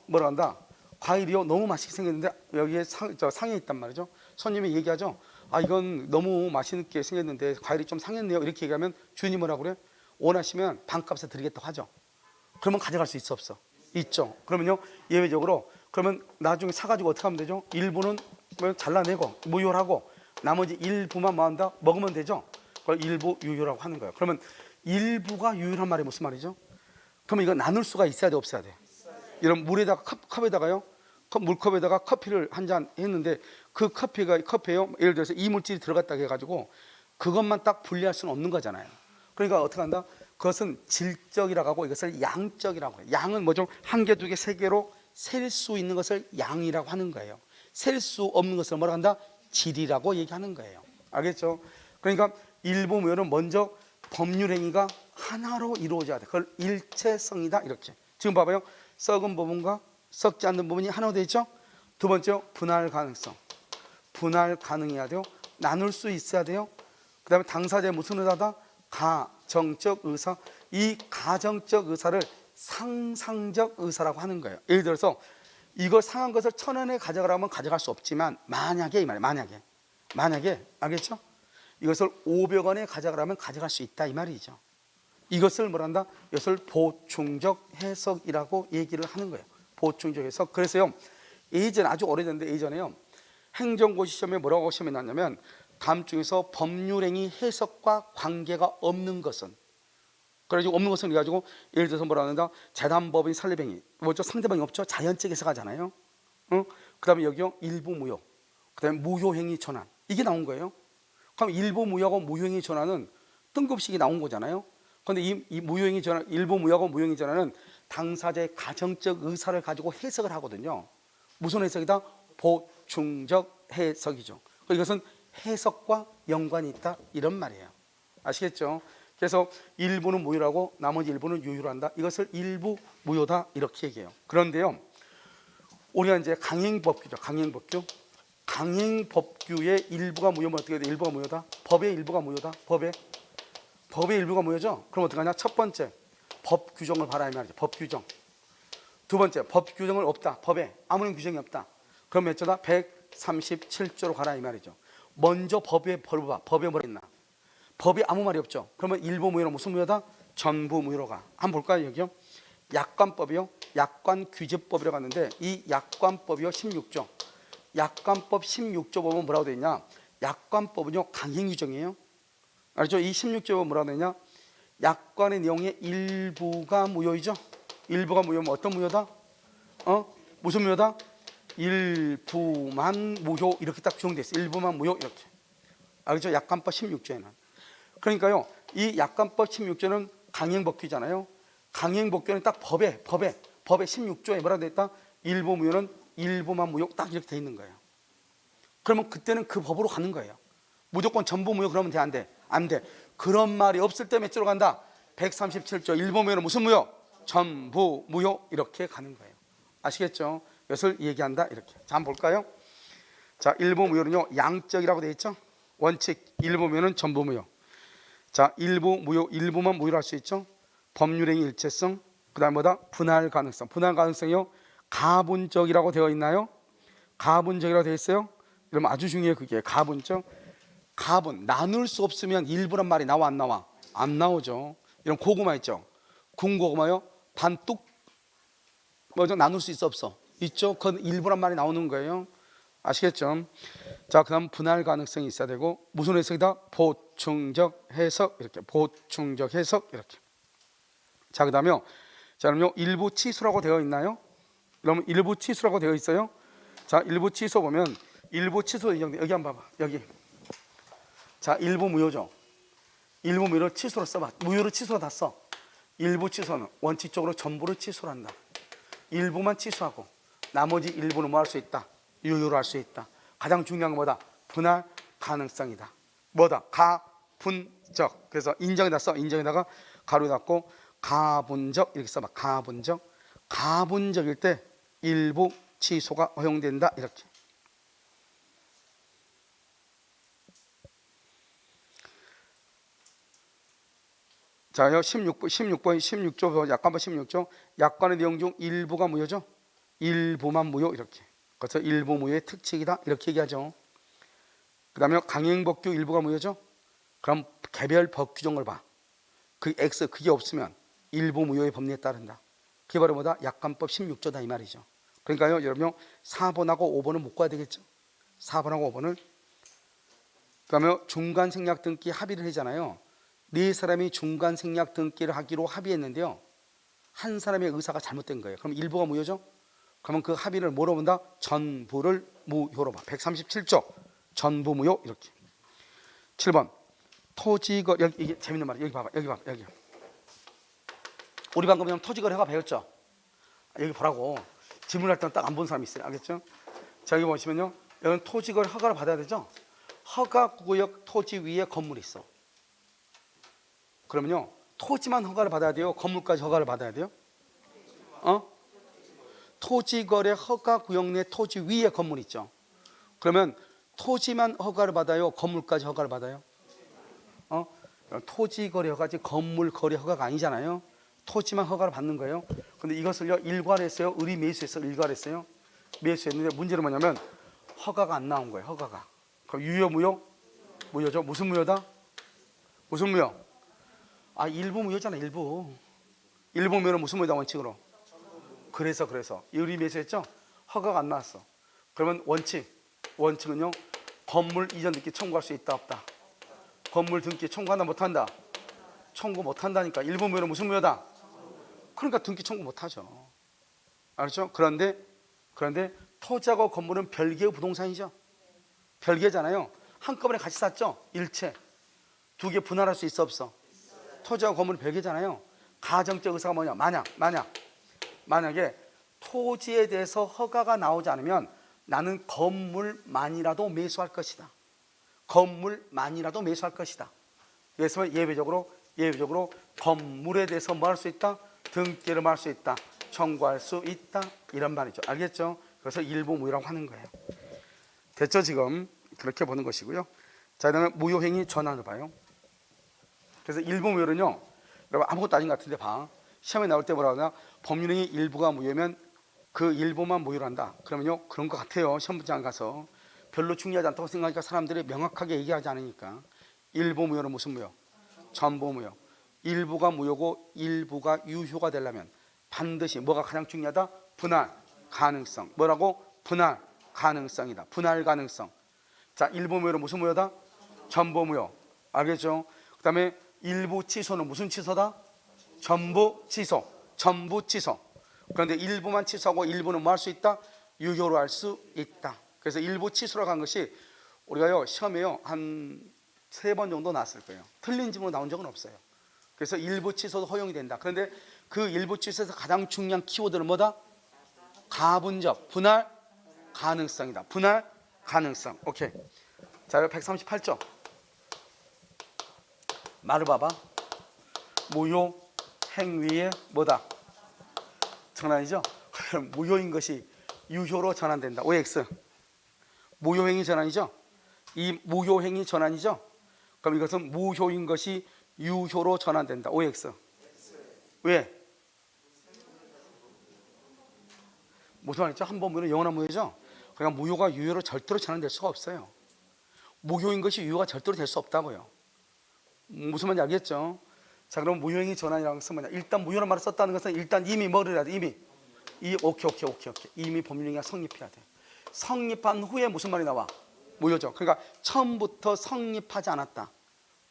뭐라 한다? 과일이요 너무 맛있게 생겼는데 여기에 상해 있단 말이죠. 손님이 얘기하죠. 아, 이건 너무 맛있게 생겼는데 과일이 좀 상했네요. 이렇게 얘기하면 주인이 뭐라고 그래? 원하시면 반값에 드리겠다고 하죠. 그러면 가져갈 수 있어 없어? 있죠. 그러면요 예외적으로 그러면 나중에 사가지고 어떻게 하면 되죠? 일부는 잘라내고 무효하고 나머지 일부만 뭐 한다? 먹으면 되죠. 그걸 일부 유효라고 하는 거예요. 그러면 일부가 유효란 말이 무슨 말이죠? 그러면 이거 나눌 수가 있어야 돼 없어야 돼? 이런 물에다가 컵에다가요. 물컵에다가 커피를 한 잔 했는데 그 커피에요. 예를 들어서 이물질이 들어갔다 해가지고 그것만 딱 분리할 수는 없는 거잖아요. 그러니까 어떻게 한다? 그것은 질적이라고 하고 이것을 양적이라고 해요. 양은 뭐죠? 한 개, 두 개, 세 개로 셀 수 있는 것을 양이라고 하는 거예요. 셀 수 없는 것을 뭐라고 한다? 질이라고 얘기하는 거예요. 알겠죠? 그러니까 일부 무효는 먼저 법률 행위가 하나로 이루어져야 돼. 그걸 일체성이다 이렇게. 지금 봐봐요. 썩은 부분과 썩지 않는 부분이 하나로 되어 있죠. 두 번째요. 분할 가능성. 분할 가능해야 돼요. 나눌 수 있어야 돼요. 그 다음에 당사자의 무슨 의사다? 가정적 의사. 이 가정적 의사를 상상적 의사라고 하는 거예요. 예를 들어서 이거 상한 것을 1,000원에 가져가라면 가져갈 수 없지만 만약에 이 말이에요. 만약에 알겠죠? 이것을 500원에 가져가라면 가져갈 수 있다 이 말이죠. 이것을 뭐란다? 이것을 보충적 해석이라고 얘기를 하는 거예요. 보충적 해석. 그래서요 예전 아주 오래전인데 예전에요 행정고시 시험에 뭐라고 시험이 났냐면 다음 중에서 법률행위 해석과 관계가 없는 것은 그래가지고 없는 것은 그래가지고 예를 들어서 뭐라 한다? 재단법인 설립행위 뭐죠? 상대방이 없죠? 자연적 해석하잖아요. 그 다음에 여기요 일부 무효, 그 다음에 무효행위 전환 이게 나온 거예요. 그럼 일부 무효하고 무효행위 전환은 뜬금식이 나온 거잖아요. 그런데 이 무효행위 전환, 일부 무효하고 무효행위 전환은 당사자의 가정적 의사를 가지고 해석을 하거든요. 무슨 해석이다? 보충적 해석이죠. 이것은 해석과 연관이 있다 이런 말이에요. 아시겠죠? 그래서 일부는 무효라고 나머지 일부는 유효로 한다. 이것을 일부 무효다 이렇게 얘기해요. 그런데요 우리가 이제 강행법규죠. 강행법규의 일부가 무효면 어떻게 돼? 일부가 무효다. 법의 일부가 무효다. 법의 일부가 무효죠. 그럼 어떻게 하냐? 첫 번째 법 규정을 봐라 이 말이죠. 법 규정. 두 번째 법 규정을 없다. 법에 아무런 규정이 없다. 그럼 몇 조다? 137조로 가라 이 말이죠. 먼저 법에 뭐라 있나? 법이 아무 말이 없죠. 그러면 일부 무효는 무슨 무효다? 전부 무효로 가. 한번 볼까요 여기요? 약관법이요. 약관규제법이라고 하는데 이 약관법이요 16조. 약관법 16조 보면 뭐라고 되어 있냐? 약관법은요 강행규정이에요. 알죠? 이 16조 보면 뭐라고 되어 있냐? 약관의 내용의 일부가 무효이죠. 일부가 무효면 어떤 무효다? 무슨 무효다? 일부만 무효 이렇게 딱 규정되어 있어요. 일부만 무효 이렇게. 알죠? 약관법 16조에는. 그러니까요 이 약관법 16조는 강행법규잖아요. 강행법규는 딱 법에 16조에 뭐라고 되어 있다? 일부 무효는 일부만 무효 딱 이렇게 되어 있는 거예요. 그러면 그때는 그 법으로 가는 거예요. 무조건 전부 무효 그러면 돼? 안 돼? 안 돼. 그런 말이 없을 때 몇 조로 간다? 137조 일부 무효는 무슨 무효? 전부 무효 이렇게 가는 거예요. 아시겠죠? 이것을 얘기한다 이렇게. 자 한번 볼까요? 자 일부 무효는요 양적이라고 되어 있죠. 원칙 일부 무효는 전부 무효. 자 일부 무효 일부만 무효로 할 수 있죠. 법률행위 일체성. 그 다음 뭐다? 분할 가능성. 분할 가능성이요 가분적이라고 되어 있나요? 가분적이라고 되어 있어요. 그러면 아주 중요해. 그게 가분적. 가분 나눌 수 없으면 일부란 말이 나와 안 나와? 안 나오죠. 이런 고구마 있죠. 군고구마요. 반뚝 뭐죠? 나눌 수 있어 없어? 있죠. 그건 일부란 말이 나오는 거예요. 아시겠죠? 자, 그다음 분할 가능성이 있어야 되고 무슨 해석이다? 보충적 해석. 이렇게 보충적 해석 이렇게. 자, 그다음에요. 자, 그럼요. 일부 치수라고 되어 있나요? 그러면 일부 치수라고 되어 있어요. 자, 일부 치수 보면 일부 치수 인정돼. 여기 한번 봐봐. 여기. 자, 일부 무효죠. 일부 무효를 치수로 써봐. 무효를 치수로 다 써. 일부 치수는 원칙적으로 전부를 치수로 한다. 일부만 치수하고 나머지 일부는 뭐 할 수 있다? 유효로 할 수 있다. 가장 중요한 건 뭐다? 분할 가능성이다. 뭐다? 가분적. 그래서 인정에다 써. 인정에다가 가로 닫고 가분적 이렇게 써봐. 가분적. 가분적일 때 일부 취소가 허용된다. 이렇게. 자요. 16조 약관법 16조. 약관의 내용 중 일부가 무효죠. 일부만 무효 이렇게. 그래서 일부 무효의 특칙이다 이렇게 얘기하죠. 그 다음에 강행법규 일부가 무효죠. 그럼 개별 법규정을 봐. 그 X 그게 없으면 일부 무효의 법리에 따른다. 그게 바로 뭐다? 약관법 16조다 이 말이죠. 그러니까요 여러분 4번하고 5번은 못 가야 되겠죠. 4번하고 5번을. 그 다음에 중간 생략 등기 합의를 하잖아요. 네 사람이 중간 생략 등기를 하기로 합의했는데요. 한 사람의 의사가 잘못된 거예요. 그럼 일부가 무효죠. 그러면 그 합의를 뭐로 본다? 전부를 무효로 봐. 137조 전부 무효 이렇게. 7번 토지거래. 여기 이게 재밌는 말이에요. 여기 봐봐. 여기 봐봐. 여기. 우리 방금 토지거래 허가 배웠죠? 여기 보라고. 질문할 때는 딱 안 본 사람이 있어요. 알겠죠? 자, 여기 보시면요. 여기는 토지거래 허가를 받아야 되죠? 허가구역 토지 위에 건물이 있어. 그러면요. 토지만 허가를 받아야 돼요? 건물까지 허가를 받아야 돼요? 토지거래 허가구역 내 토지 위에 건물 있죠. 그러면 토지만 허가를 받아요? 건물까지 허가를 받아요? 토지거래 허가지 건물 거래 허가가 아니잖아요. 토지만 허가를 받는 거예요. 근데 이것을요 일괄했어요? 의리매수해서 일괄했어요? 매수했는데 문제는 뭐냐면 허가가 안 나온 거예요. 허가가. 그럼 유효 무효? 무효죠. 무슨 무효다? 무슨 무효? 아, 일부 무효잖아. 일부 무효는 무슨 무효다? 원칙으로. 그래서 의리매수했죠? 허가가 안 나왔어. 그러면 원칙은요 건물 이전 등기 청구할 수 있다 없다? 건물 등기 청구한다 못한다? 청구 못한다니까. 일부 무효는 무슨 무효다? 그러니까 등기 청구 못하죠. 알았죠? 그런데 토지하고 건물은 별개의 부동산이죠. 별개잖아요. 한꺼번에 같이 샀죠. 일체. 두 개 분할할 수 있어 없어? 토지하고 건물은 별개잖아요. 가정적 의사가 뭐냐? 만약에 토지에 대해서 허가가 나오지 않으면 나는 건물만이라도 매수할 것이다. 건물만이라도 매수할 것이다. 그래서 예외적으로 건물에 대해서 뭐 할 수 있다? 등기를 할 수 있다. 청구할 수 있다. 이런 말이죠. 알겠죠? 그래서 일부 무효라고 하는 거예요. 됐죠? 지금 그렇게 보는 것이고요. 자, 그다음에 무효행위 전환을 봐요. 그래서 일부 무효는요, 여러분 아무것도 아닌 것 같은데 봐. 시험에 나올 때 뭐라고 하냐? 법률행위 일부가 무효면 그 일부만 무효로 한다. 그러면요 그런 것 같아요. 시험장 가서 별로 중요하지 않다고 생각하니까 사람들이 명확하게 얘기하지 않으니까. 일부 무효는 무슨 무효? 전부 무효. 일부가 무효고 일부가 유효가 되려면 반드시 뭐가 가장 중요하다? 분할 가능성. 뭐라고? 분할 가능성이다. 분할 가능성. 자, 일부 무효는 무슨 무효다? 전부 무효. 알겠죠? 그 다음에 일부 취소는 무슨 취소다? 전부 취소. 그런데 일부만 취소하고 일부는 뭐 할 수 있다? 유효로 할 수 있다. 그래서 일부 취소라고 한 것이 우리가요 시험에요 한 3번 정도 나왔을 거예요. 틀린 질문으로 나온 적은 없어요. 그래서 일부 취소도 허용이 된다. 그런데 그 일부 취소에서 가장 중요한 키워드는 뭐다? 가분적, 분할 가능성이다. 분할 가능성. 오케이. 자, 138조. 말을 봐봐. 무효 행위의 뭐다? 전환이죠. 무효인 것이 유효로 전환된다. OX. 무효행위 전환이죠. 이 무효행위 전환이죠. 그럼 이것은 무효인 것이 유효로 전환된다. OX. 왜? 무슨 말이죠? 한 번 무효는 영원한 무효죠. 그러니까 무효가 유효로 절대로 전환될 수가 없어요. 무효인 것이 유효가 절대로 될 수 없다고요. 무슨 말인지 알겠죠? 자, 그럼 무효행위 전환이라는 것은 뭐냐? 일단 무효란 말을 썼다는 것은 일단 이미 뭐를 해야 돼? 오케이. 이미 법률행위가 성립해야 돼. 성립한 후에 무슨 말이 나와? 무효죠. 그러니까 처음부터 성립하지 않았다.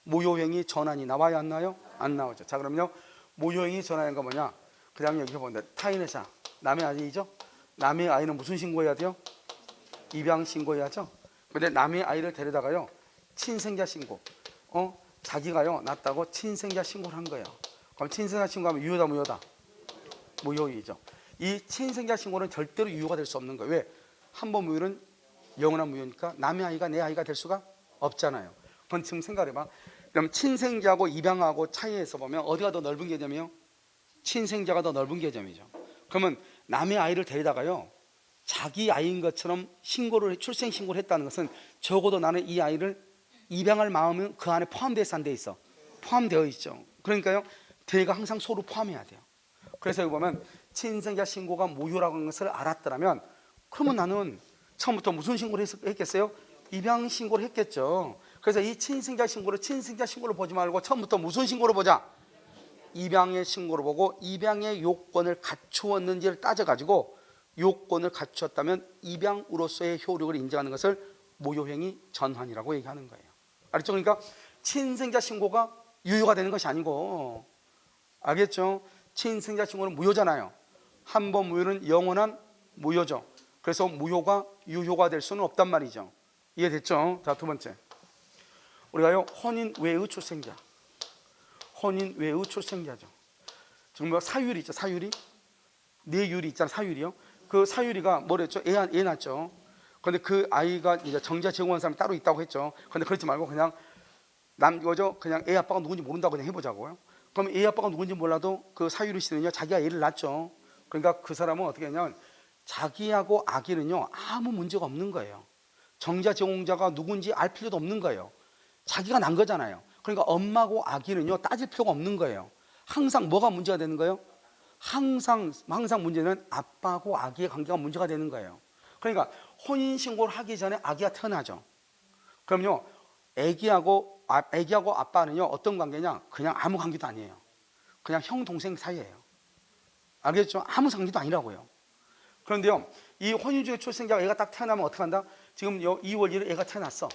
무효행위 전환이 나와야 안 나와요? 안 나오죠. 자, 그럼요. 무효행위 전환인 거 뭐냐? 그 다음에 여기 보면 타인의 자, 남의 아이죠? 남의 아이는 무슨 신고해야 돼요? 입양 신고해야죠. 근데 남의 아이를 데려다가요, 친생자 신고, 자기가요 낳았다고 친생자 신고를 한 거예요. 그럼 친생자 신고하면 유효다 무효다? 무효이죠. 이 친생자 신고는 절대로 유효가 될 수 없는 거예요. 왜? 한 번 무효는 영원한 무효니까 남의 아이가 내 아이가 될 수가 없잖아요. 그럼 지금 생각해봐. 그럼 친생자하고 입양하고 차이에서 보면 어디가 더 넓은 개념이요? 친생자가 더 넓은 개념이죠. 그러면 남의 아이를 데리다가요, 자기 아이인 것처럼 출생 신고를 했다는 것은 적어도 나는 이 아이를 입양할 마음은 그 안에 포함되어 있어, 안 돼 있어? 포함되어 있죠. 그러니까요, 대가 항상 소로 포함해야 돼요. 그래서 여기 보면 친생자 신고가 무효라고 하는 것을 알았더라면, 그러면 나는 처음부터 무슨 신고를 했겠어요? 입양 신고를 했겠죠. 그래서 이 친생자 신고를 보지 말고 처음부터 무슨 신고를 보자? 입양의 신고를 보고 입양의 요건을 갖추었는지를 따져가지고 요건을 갖추었다면 입양으로서의 효력을 인정하는 것을 무효행위 전환이라고 얘기하는 거예요. 알겠죠? 그러니까 친생자 신고가 유효가 되는 것이 아니고, 알겠죠? 친생자 신고는 무효잖아요. 한 번 무효는 영원한 무효죠. 그래서 무효가 유효가 될 수는 없단 말이죠. 이해됐죠? 자, 두 번째, 우리가요 혼인 외의 출생자, 혼인 외의 출생자죠. 지금 뭐 사유리 있죠? 사유리, 내유리 있잖아. 사유리요. 그 사유리가 뭐랬죠? 애 낳죠. 그런데 그 아이가 이제 정자 제공한 사람이 따로 있다고 했죠. 그런데 그렇지 말고 그냥 이거죠. 그냥 애 아빠가 누군지 모른다고 그냥 해보자고요. 그럼 애 아빠가 누군지 몰라도 그 사유리 씨는요, 자기가 애를 낳죠. 그러니까 그 사람은 어떻게 하냐면 자기하고 아기는요 아무 문제가 없는 거예요. 정자 제공자가 누군지 알 필요도 없는 거예요. 자기가 난 거잖아요. 그러니까 엄마하고 아기는요 따질 필요가 없는 거예요. 항상 뭐가 문제가 되는 거예요? 항상 문제는 아빠하고 아기의 관계가 문제가 되는 거예요. 그러니까 혼인신고를 하기 전에 아기가 태어나죠. 그럼요, 아기하고 아빠는요 어떤 관계냐? 그냥 아무 관계도 아니에요. 그냥 형 동생 사이예요. 알겠죠? 아무 관계도 아니라고요. 그런데요, 이 혼인 중에 출생자가 애가 딱 태어나면 어떻게 한다? 지금 2월 1일 애가 태어났어.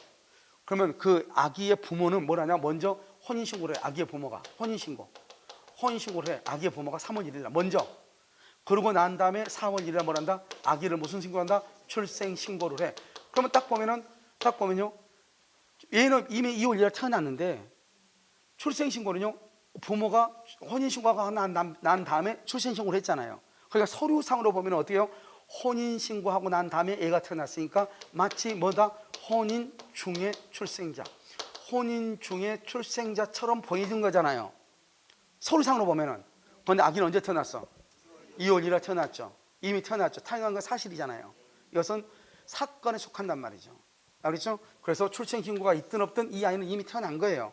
그러면 그 아기의 부모는 뭘 하냐? 먼저 혼인신고를 해. 아기의 부모가 혼인신고를 해. 아기의 부모가 3월 1일 날 먼저. 그러고 난 다음에 4월 1일 날 뭘 한다? 아기를 무슨 신고한다? 출생신고를 해. 그러면 딱 보면요, 얘는 이미 2월 1일 날 태어났는데 출생신고는요, 부모가 혼인신고가 난 다음에 출생신고를 했잖아요. 그러니까 서류상으로 보면 어때요? 혼인신고하고 난 다음에 애가 태어났으니까 마치 뭐다? 혼인 중의 출생자, 혼인 중의 출생자처럼 보이는 거잖아요, 서류상으로 보면은. 그런데 아기는 언제 태어났어? 2월 1일 태어났죠. 이미 태어났죠. 태어난 건 사실이잖아요. 이것은 사건에 속한단 말이죠. 알겠죠? 그래서 출생신고가 있든 없든 이 아이는 이미 태어난 거예요.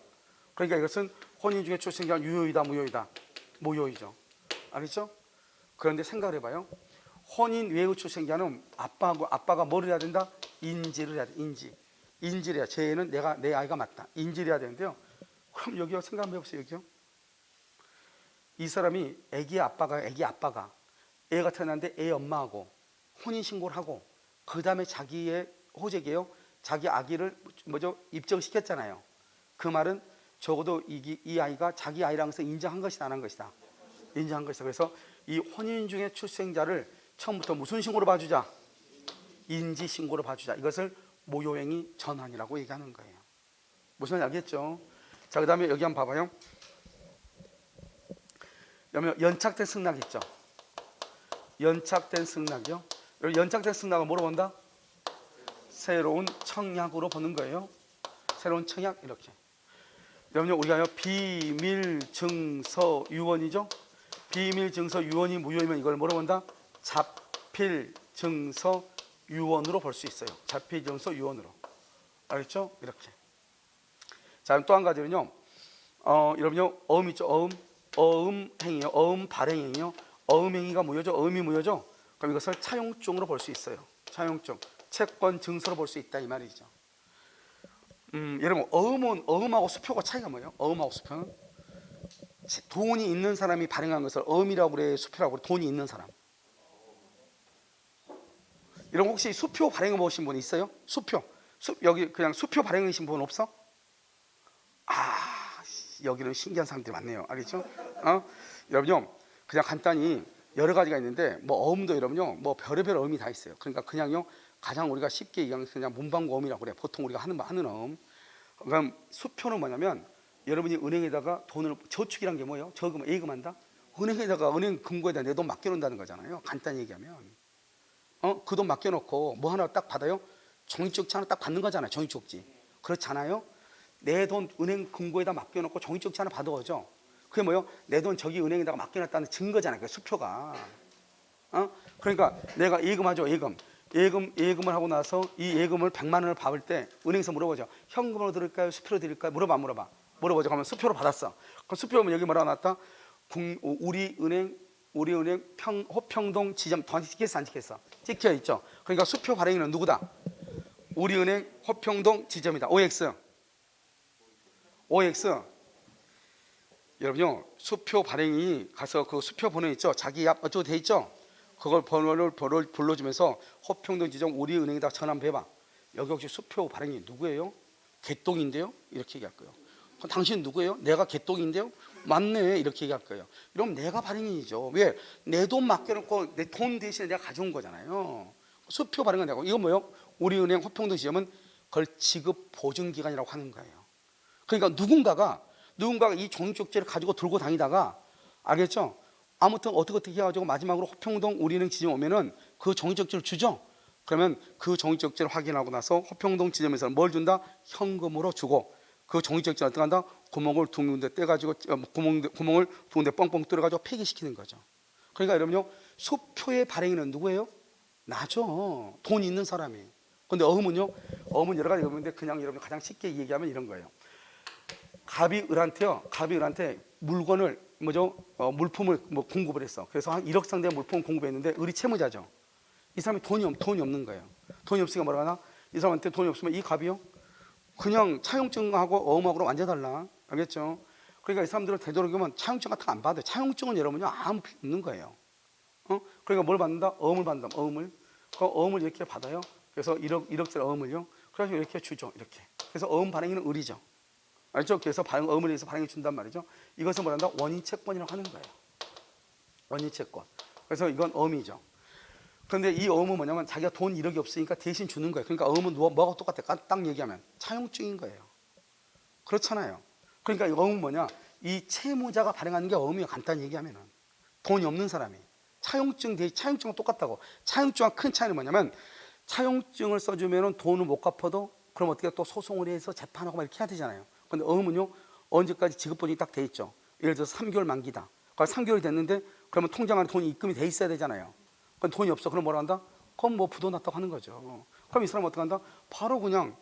그러니까 이것은 혼인 중의 출생자는 유효이다 무효이다? 무효이죠. 알겠죠? 그런데 생각을 해봐요. 혼인 외의 출생자는 아빠가 뭐를 해야 된다? 인지를 해야 돼. 인지를 해야. 제 애는 내 아이가 맞다. 인지를 해야 되는데요. 그럼 여기요, 생각 한번 해보세요. 여기요, 이 사람이 애기 아빠가 애가 태어났는데 애 엄마하고 혼인신고를 하고 그 다음에 자기의 호적이에요, 자기 아기를 입증시켰잖아요. 그 말은 적어도 이 아이가 자기 아이라는 것을 인정한 것이다, 안 한 것이다? 인정한 것이다. 그래서 이 혼인 중의 출생자를 처음부터 무슨 신고로 봐주자? 인지신고로 봐주자. 이것을 무효행위 전환이라고 얘기하는 거예요. 무슨 말인지 알겠죠? 자, 그 다음에 여기 한번 봐봐요. 연착된 승낙 있죠? 연착된 승낙이요. 연착된 승낙을 뭐로 본다? 새로운 청약으로 보는 거예요. 새로운 청약, 이렇게. 여러분, 우리가요 비밀증서 유언이죠. 비밀증서 유언이 무효이면 이걸 뭐로 본다? 자필증서 유언으로 볼 수 있어요. 자필증서 유언으로. 알겠죠? 이렇게. 자, 또 한 가지는요, 여러분요, 어음 있죠? 어음행위요. 어음 발행행위요. 어음행위가 무효죠. 어음이 무효죠. 그럼 이것을 차용증으로 볼 수 있어요. 차용증. 채권 증서로 볼 수 있다 이 말이죠. 여러분 어음하고 수표가 차이가 뭐예요? 어음하고 수표는 돈이 있는 사람이 발행한 것을 어음이라고 그래, 수표라고 그래? 돈이 있는 사람. 여러분 혹시 수표 발행해 보신 분 있어요? 수표. 여기 그냥 수표 발행하신 분 없어? 여기는 신기한 사람들이 많네요. 알겠죠? 여러분요, 그냥 간단히 여러 가지가 있는데 뭐 어음도 여러분요, 뭐 별의별 어음이 다 있어요. 그러니까 그냥요, 가장 우리가 쉽게 얘기하면 그냥 문방구 어음이라고 그래. 보통 우리가 하는 어음. 그럼 수표는 뭐냐면 여러분이 은행에다가 돈을 저축이란 게 뭐예요? 저금, 예금한다. 은행에다가 은행 금고에다 내 돈 맡겨놓는다는 거잖아요. 간단히 얘기하면 그 돈 맡겨놓고 뭐 하나 딱 받아요? 종이쪽지 하나 딱 받는 거잖아요. 종이쪽지. 그렇잖아요. 내 돈 은행 금고에다 맡겨놓고 종이쪽지 하나 받아오죠. 그게 뭐예요? 내 돈 저기 은행에다가 맡겨놨다는 증거잖아요. 그 수표가. 그러니까 내가 예금하죠. 예금을 하고 나서 이 예금을 100만 원을 받을 때 은행에서 물어보죠. 현금으로 드릴까요? 수표로 드릴까요? 물어보죠. 그러면 수표로 받았어. 그럼 수표면 여기 뭐라고 나왔다? 우리은행 호평동 지점. 더 찍혔어 안 찍혔어? 찍혀 있죠. 그러니까 수표 발행인은 누구다? 우리은행 호평동 지점이다. OX. 여러분요, 수표 발행이 가서 그 수표 번호 있죠? 자기 앞 어쩌고 돼 있죠? 그걸 번호를 불러주면서 호평동 지점 우리은행에다 전화 한번 해봐. 여기 혹시 수표 발행이 누구예요? 개똥인데요? 이렇게 얘기할 거예요. 그럼 당신 누구예요? 내가 개똥인데요? 맞네. 이렇게 얘기할 거예요. 이러면 내가 발행인이죠. 왜? 내 돈 맡겨놓고 내 돈 대신에 내가 가져온 거잖아요. 수표 발행은 내고. 이건 뭐예요? 우리은행 호평동 지점은 그걸 지급 보증기간이라고 하는 거예요. 그러니까 누군가가 이 종이쪽지를 가지고 들고 다니다가, 알겠죠? 아무튼 어떻게 해가지고 마지막으로 호평동 우리은행 지점 오면은 그 종이쪽지를 주죠. 그러면 그 종이쪽지를 확인하고 나서 호평동 지점에서는 뭘 준다? 현금으로 주고, 그 종이쪽지를 어떻게 한다? 구멍을 두 군데 떼가지고 구멍을 두 군데 뻥뻥 뚫어가지고 폐기시키는 거죠. 그러니까 여러분요, 수표의 발행인은 누구예요? 나죠. 돈 있는 사람이. 근데 어음은요? 어음은 여러 가지 어음인데 그냥 여러분 가장 쉽게 얘기하면 이런 거예요. 갑이 을한테 물건을 물품을 공급을 했어. 그래서 한 1억 상대의 물품을 공급했는데 을이 채무자죠. 이 사람이 돈이 없는 거예요. 돈이 없으니까 뭐라 하나? 이 사람한테 돈이 없으면 이 갑이요, 그냥 차용증하고 어음하고는 완전 달라. 알겠죠? 그러니까 이 사람들은 되도록이면 차용증 같은 거 안 받아요. 차용증은 여러분요, 아무 필요 없는 거예요. 그러니까 뭘 받는다? 어음을 받는다. 어음을. 그 어음을 이렇게 받아요. 그래서 1억짜리 어음을요. 그래서 이렇게 주죠. 이렇게. 그래서 어음 발행인은 을이죠. 알죠? 그래서 어음을 해서 발행해 준단 말이죠. 이것을 뭐란다? 원인채권이라고 하는 거예요. 원인채권. 그래서 이건 어음이죠. 그런데 이 어음은 뭐냐면 자기가 돈 1억이 없으니까 대신 주는 거예요. 그러니까 어음은 뭐하고 똑같아? 딱 얘기하면 차용증인 거예요. 그렇잖아요. 그러니까 이 어음은 뭐냐? 이 채무자가 발행하는 게 어음이에요. 간단히 얘기하면은. 돈이 없는 사람이. 차용증은 똑같다고. 차용증과 큰 차이는 뭐냐면, 차용증을 써주면은 돈을 못 갚아도 그럼 어떻게 또 소송을 해서 재판하고 막 이렇게 해야 되잖아요. 근데 어음은요, 언제까지 지급보증이 딱 돼 있죠. 예를 들어서 3개월 만기다. 그럼 3개월이 됐는데 그러면 통장 안에 돈이 입금이 돼 있어야 되잖아요. 그럼 돈이 없어. 그럼 뭐라 한다? 그럼 뭐 부도났다고 하는 거죠. 그럼 이 사람은 어떻게 한다? 바로 그냥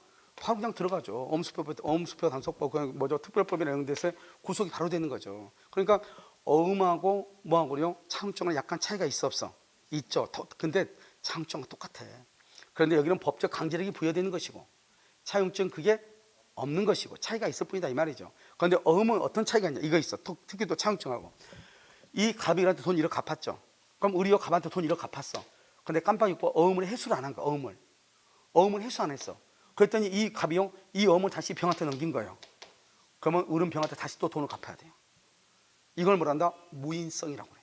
들어가죠. 어음수표 단속법, 특별법이나 이런 데서 구속이 바로 되는 거죠. 그러니까 어음하고 뭐하고요? 차용증은 약간 차이가 있어 없어? 있죠. 근데 차용증은 똑같아. 그런데 여기는 법적 강제력이 부여되는 것이고, 차용증 그게 없는 것이고 차이가 있을 뿐이다 이 말이죠. 그런데 어음은 어떤 차이가 있냐? 이거 있어. 특히 또 차용증하고. 이 갑이한테 돈 1억 갚았죠. 그럼 우리가 갑한테 돈 1억 갚았어. 근데 깜빡 잊고 어음을 회수를 안 한 거야. 어음을 회수 안 했어. 그랬더니 이 갑이요, 이 어음을 다시 병한테 넘긴 거예요. 그러면 을은 병한테 다시 또 돈을 갚아야 돼요. 이걸 뭐란다? 무인성이라고 그래.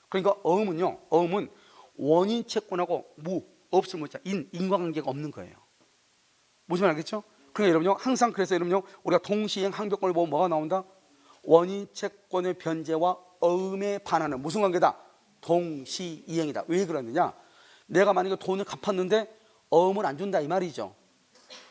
그러니까 어음은 원인 채권하고 없을 무자 인과관계가 없는 거예요. 무슨 말 알겠죠? 그러니까 여러분요, 항상 그래서 여러분요, 우리가 동시행 항변권을 보면 뭐가 나온다? 원인 채권의 변제와 어음에 반하는 무슨 관계다? 동시이행이다. 왜 그러느냐? 내가 만약에 돈을 갚았는데 어음을 안 준다 이 말이죠.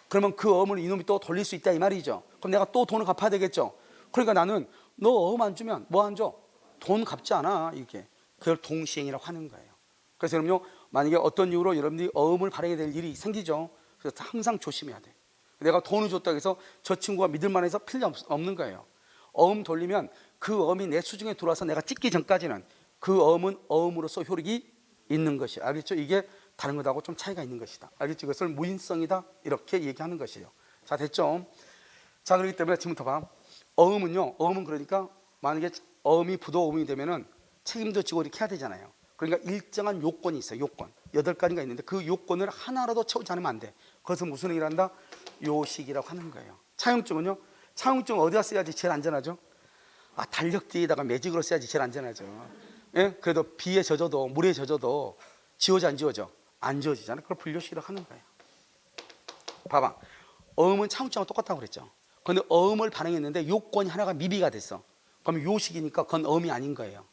그러면 그 어음을 이놈이 또 돌릴 수 있다 이 말이죠. 그럼 내가 또 돈을 갚아야 되겠죠. 그러니까 나는 너 어음 안 주면 뭐 안 줘? 돈 갚지 않아. 이게 그걸 동시행이라고 하는 거예요. 그래서 여러분요, 만약에 어떤 이유로 여러분들이 어음을 발행해야 될 일이 생기죠. 그래서 항상 조심해야 돼. 내가 돈을 줬다고 해서 저 친구가 믿을만해서 필요 없는 거예요. 어음 돌리면 그 어음이 내 수중에 들어와서 내가 찍기 전까지는 그 어음은 어음으로서 효력이 있는 것이, 알겠죠? 이게 다른 것하고 좀 차이가 있는 것이다. 알겠죠? 이것을 무인성이다 이렇게 얘기하는 것이에요. 자, 됐죠? 자, 그렇기 때문에 지금부터 봐. 어음은요, 어음은 그러니까 만약에 어음이 부도어음이 되면은 책임도 지고 이렇게 해야 되잖아요. 그러니까 일정한 요건이 있어요. 요건 8가지가 있는데 그 요건을 하나라도 채우지 않으면 안 돼. 그것은 무슨 얘기를 한다? 요식이라고 하는 거예요. 차용증은요, 차용증 어디다 써야지 제일 안전하죠? 달력 뒤에다가 매직으로 써야지 제일 안전하죠. 예? 그래도 비에 젖어도 물에 젖어도 지워져 안 지워져? 안 지워지잖아요. 그걸 분류식이라고 하는 거예요. 봐봐, 어음은 차용증하고 똑같다고 그랬죠. 그런데 어음을 반영했는데 요건이 하나가 미비가 됐어. 그럼 요식이니까 그건 어음이 아닌 거예요.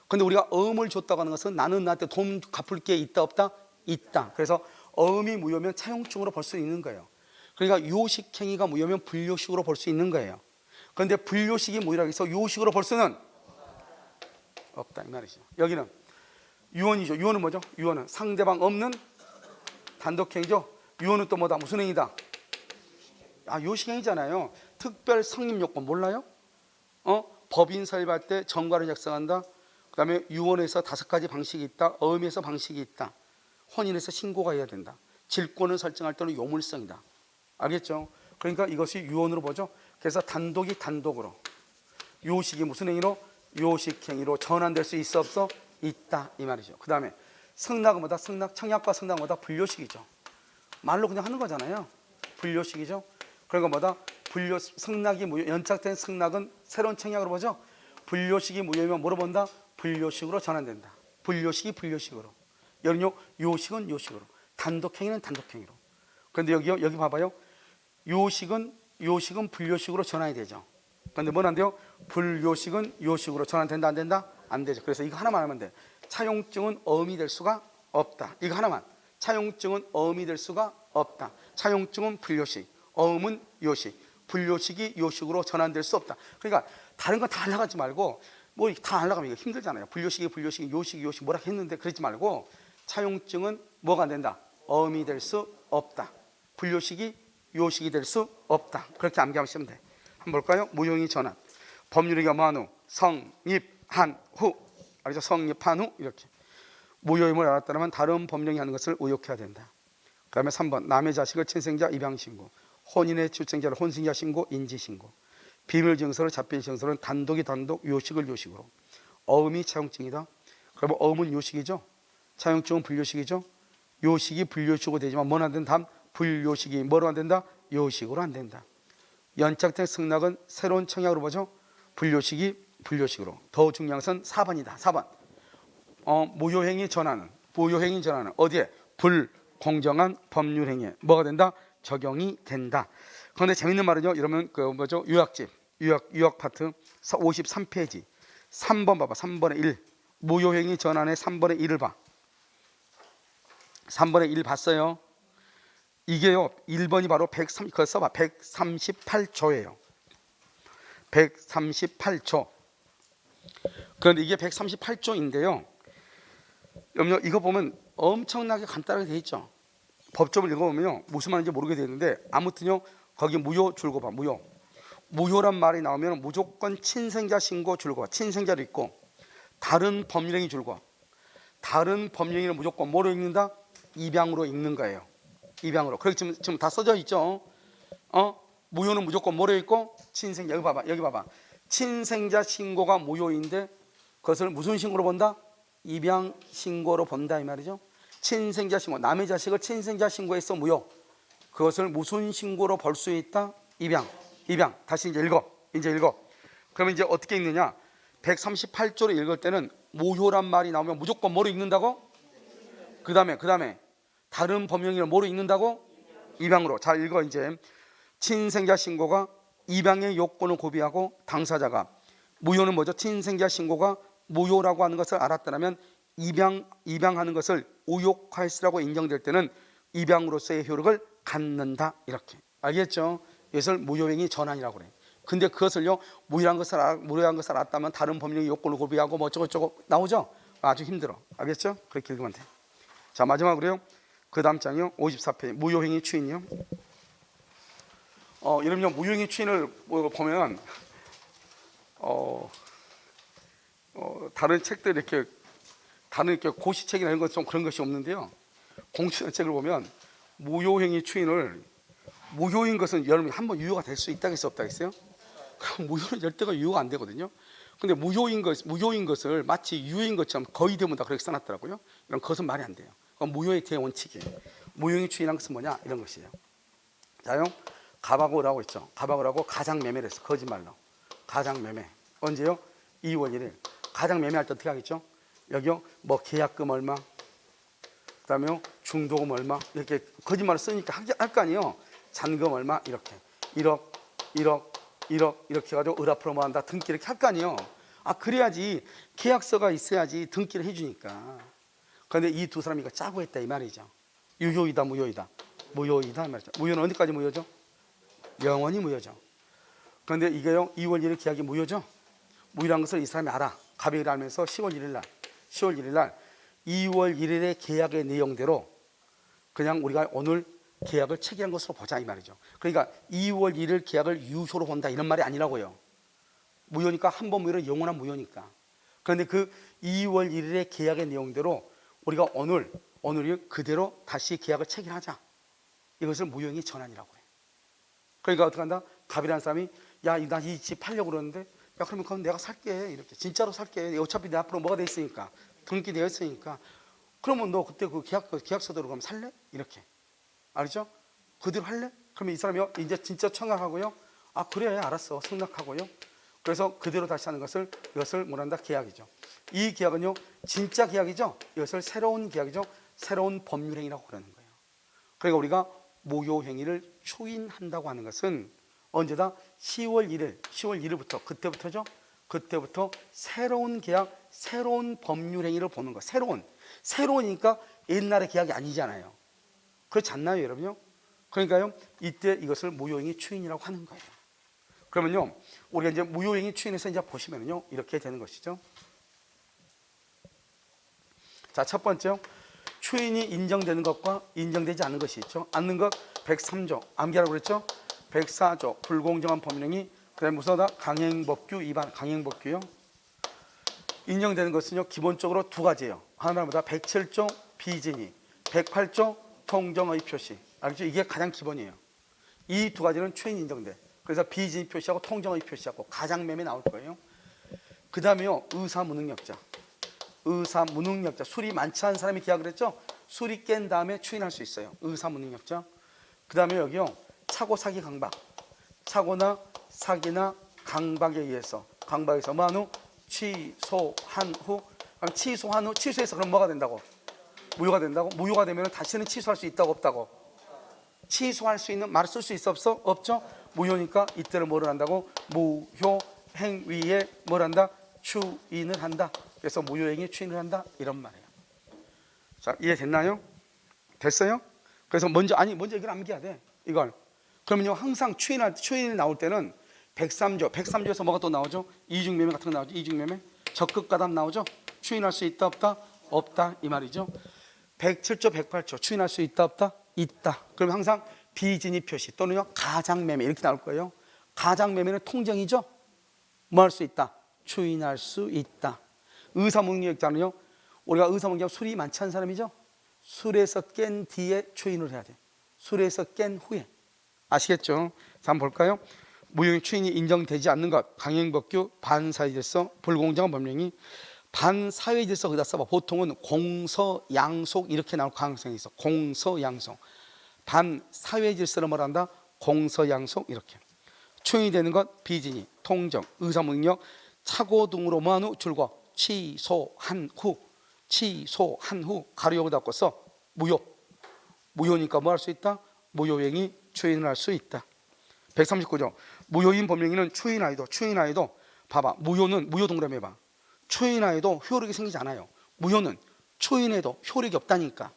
근데 우리가 어음을 줬다고 하는 것은 나는 나한테 돈 갚을 게 있다 없다? 있다. 그래서 어음이 무효면 차용증으로 볼 수 있는 거예요. 그러니까 요식행위가 무효면 불요식으로 볼 수 있는 거예요. 그런데 불요식이 무효라고 해서 요식으로 볼 수는 없다 이 말이죠. 여기는 유언이죠. 유언은 뭐죠? 유언은 상대방 없는 단독행위죠. 유언은 또 뭐다? 무슨 행위다? 요식행위잖아요. 특별 성립 요건 몰라요? 법인 설립할 때 정과를 작성한다. 그 다음에 유언에서 5가지 방식이 있다. 어음에서 방식이 있다. 혼인에서 신고가 해야 된다. 질권을 설정할 때는 요물성이다. 알겠죠? 그러니까 이것이 유언으로 보죠. 그래서 단독이 단독으로, 요식이 무슨 행위로? 요식행위로 전환될 수 있어 없어? 있다 이 말이죠. 그 다음에 성낙은 뭐다? 성낙, 청약과 성낙은 뭐다? 불요식이죠. 말로 그냥 하는 거잖아요. 불요식이죠. 그러니까 뭐다? 성낙이 무효, 연착된 성낙은 새로운 청약으로 보죠. 불요식이 무효면 뭐로 본다? 불요식으로 전환된다. 불요식이 불요식으로. 여기는요, 요식은 요식으로. 단독행위는 단독행위로. 그런데 여기 봐봐요. 요식은 불요식으로 전환이 되죠. 그런데 뭐는 안 돼요? 불요식은 요식으로 전환된다 안 된다? 안 되죠. 그래서 이거 하나만 하면 돼. 차용증은 어음이 될 수가 없다. 이거 하나만. 차용증은 어음이 될 수가 없다. 차용증은 불요식, 어음은 요식. 불요식이 요식으로 전환될 수 없다. 그러니까 다른 건 다 알아가지 말고 뭐 다 알아가면 이거 힘들잖아요. 불요식이 요식이 뭐라 했는데 그러지 말고 차용증은 뭐가 안 된다? 어음이 될 수 없다. 불요식이 요식이 될 수 없다. 그렇게 암기하시면 돼. 한번 볼까요? 무효행위 전환. 법률이 겸한 후, 성립한 후. 알죠? 성립한 후 이렇게. 무효임을 알았다면 다른 법령이 하는 것을 의혹해야 된다. 그 다음에 3번 남의 자식을 친생자 입양신고, 혼인의 출생자를 혼신자 신고, 인지신고. 비밀증서를 잡힌 증서는 단독이 단독, 요식을 요식으로. 어음이 차용증이다. 그러면 어음은 요식이죠. 차용증은 불요식이죠. 요식이 불요식으로 되지만 뭐는 안 된다? 불요식이 뭐로 안 된다? 요식으로 안 된다. 연착된 승낙은 새로운 청약으로 보죠. 불요식이 불요식으로. 더 중요한 것은 4번이다. 4번. 무효행위 전환은 어디에? 불공정한 법률행위에 뭐가 된다? 적용이 된다. 그런데 재밌는 말은요. 이러면 요약집, 요약 파트 53페이지 3번 봐봐. 3번의 1. 무효행위 전환의 3번의 1을 봐. 3번의 1 봤어요? 이게요. 1번이 바로 138조예요. 138조. 그런데 이게 138조인데요. 여러분 이거 보면 엄청나게 간단하게 되어 있죠. 법조를 읽어보면요. 무슨 말인지 모르게 되는데 아무튼요. 거기 무효 줄거 봐. 무효란 말이 나오면 무조건 친생자 신고 줄거. 친생자도 있고 다른 법률행위 줄거. 다른 법률행위를 무조건 뭐로 읽는다? 입양으로 읽는 거예요. 입양으로. 그렇게 지금 다 써져 있죠. 무효는 무조건 뭐로 읽고? 친생자. 여기 봐봐. 친생자 신고가 무효인데 그것을 무슨 신고로 본다? 입양 신고로 본다 이 말이죠. 친생자 신고. 남의 자식을 친생자 신고해서 무효. 그것을 무슨 신고로 볼 수 있다? 입양. 다시 이제 읽어. 그러면 이제 어떻게 읽느냐? 138조를 읽을 때는 무효란 말이 나오면 무조건 뭐로 읽는다고? 그 다음에 다른 법령을 뭐로 읽는다고? 입양으로. 잘 읽어 이제. 친생자 신고가 입양의 요건을 고비하고 당사자가 무효는 뭐죠? 친생자 신고가 무효라고 하는 것을 알았다면 입양하는 것을 의혹할수라고 인정될 때는 입양으로서의 효력을 갖는다 이렇게. 알겠죠? 이것을 무효행위 전환이라고 그래. 근데 그것을요 무효한 것을 알았다면 다른 법령의 요건을 고비하고 뭐 어쩌고저쩌고 나오죠? 아주 힘들어. 알겠죠? 그렇게 읽으면 돼. 자 마지막으로요. 그 다음 장이요. 54페이지 무효행위 추인이요. 여러분요 무효행위 추인을 보면 다른 책들 이렇게 고시책이나 이런 것 좀 그런 것이 없는데요. 공추정책을 보면 무효행위 추인을, 무효인 것은 여러분이 한번 유효가 될 수 있다 했어, 없다 했어요? 그럼 무효는 절대가 유효가 안 되거든요. 근데 무효인 것을 마치 유효인 것처럼 거의 대부분 다 그렇게 써놨더라고요. 이런 것은 말이 안 돼요. 그건 무효의 대원칙이에요. 무효행위 추인한 것은 뭐냐, 이런 것이에요. 자요, 가박오라고 있죠. 가박오라고 가장매매를 했어, 거짓말로. 가장매매 언제요? 2월 1일. 가장매매할 때 어떻게 하겠죠? 여기요, 뭐 계약금 얼마, 그다음에 중도금 얼마, 이렇게 거짓말을 쓰니까 할 거 아니에요. 잔금 얼마, 이렇게 1억 이렇게 해가지고 을 앞으로 뭐 한다, 등기 이렇게 할 거 아니에요. 아, 그래야지 계약서가 있어야지 등기를 해주니까. 그런데 이 두 사람이 이거 짜고 했다 이 말이죠. 유효이다 무효이다? 무효이다 이 말이죠. 무효는 언제까지 무효죠? 영원히 무효죠. 그런데 이게요, 2월 1일 계약이 무효죠. 무효란 것을 이 사람이 알아. 가백을 알면서 10월 1일 날 2월 1일의 계약의 내용대로 그냥 우리가 오늘 계약을 체결한 것으로 보자 이 말이죠. 그러니까 2월 1일 계약을 유효로 본다 이런 말이 아니라고요. 무효니까, 한 번 무효는 영원한 무효니까. 그런데 그 2월 1일의 계약의 내용대로 우리가 오늘이 그대로 다시 계약을 체결하자, 이것을 무효행위 전환이라고 해요. 그러니까 어떻게 한다? 갑이라는 사람이, 야, 나 이 집 팔려고 그러는데, 야, 그러면 그건 내가 살게, 이렇게 진짜로 살게. 어차피 내 앞으로 뭐가 돼 있으니까, 등기되어 있으니까. 그러면 너 그때 그 계약서대로 그럼 살래? 이렇게. 알죠? 그대로 할래? 그러면 이 사람이 이제 진짜 청약하고요. 아, 그래, 알았어, 승낙하고요. 그래서 그대로 다시 하는 이것을 뭐란다? 계약이죠. 이 계약은요, 진짜 계약이죠. 이것을 새로운 계약이죠. 새로운 법률행위라고 그러는 거예요. 그러니까 우리가 무효행위를 추인한다고 하는 것은 언제다? 10월 1일부터, 그때부터죠. 그때부터 새로운 계약, 새로운 법률행위를 보는 거. 새로우니까 옛날의 계약이 아니잖아요. 그렇지 않나요, 여러분요? 그러니까요, 이때 이것을 무효행위 추인이라고 하는 거예요. 그러면요, 우리가 이제 무효행위 추인해서 이제 보시면요, 이렇게 되는 것이죠. 자, 첫 번째요, 추인이 인정되는 것과 인정되지 않는 것이 있죠. 않는 것 103조 암기하라고 그랬죠. 104조 불공정한 법령이, 그다음에 무슨 다 강행법규 위반, 강행법규요. 인정되는 것은요, 기본적으로 두 가지예요. 하나보다 107조 비진위, 108조 통정의 표시. 알겠죠? 이게 가장 기본이에요. 이 두 가지는 추인 인정돼. 그래서 비진위 표시하고 통정의 표시하고 가장매매 나올 거예요. 그 다음에요, 의사무능력자, 술이 많지 않은 사람이 계약을 했죠. 술이 깬 다음에 추인할 수 있어요. 의사무능력자. 그 다음에 여기요, 차고 사기 강박, 차고나 사기나 강박에 의해서 뭐한 후? 취소한 후. 취소해서 그럼 뭐가 된다고? 무효가 된다고? 무효가 되면 다시는 취소할 수 있다고 없다고? 취소할 수 있는 말을 쓸 수 있어 없어? 없죠. 무효니까 이때를 뭐를 한다고? 무효 행위에 뭘 한다? 추인을 한다. 그래서 무효행위 추인을 한다, 이런 말이에요. 자, 이해됐나요? 됐어요? 그래서 먼저 이걸 암기해야 돼, 이걸. 그러면요, 항상 추인이 나올 때는 103조에서 뭐가 또 나오죠? 이중매매 같은 거 나오죠. 이중매매, 적극가담 나오죠. 추인할 수 있다 없다? 없다, 이 말이죠. 107조 108조 추인할 수 있다 없다? 있다. 그럼 항상 비진위 표시 또는요, 가장매매 이렇게 나올 거예요. 가장매매는 통정이죠. 뭐 할 수 있다? 추인할 수 있다. 의사무능력자는요, 우리가 의사무능력 술이 많지 않은 사람이죠. 술에서 깬 뒤에 추인을 해야 돼. 술에서 깬 후에. 아시겠죠? 자, 한번 볼까요? 무효행위 추인이 인정되지 않는 것, 강행법규, 반사회질서, 불공정한 법령이. 반사회질서 거기다 써봐. 보통은 공서양속 이렇게 나올 가능성이 있어. 공서양속. 반사회질서를 뭐란다? 공서양속 이렇게. 추인이 되는 것, 비진위, 통정, 의사무능력, 차고 등으로 뭐한 후? 줄거 취소한 후 가로 여기다 꽂고 써. 무효니까 뭐 할 수 있다? 무효행위 추인을 할 수 있다. 139조 무효인 법령이는 추인하여도 봐봐, 무효 동그라미 해봐. 추인하여도 효력이 생기지 않아요. 무효는 추인해도 효력이 없다니까.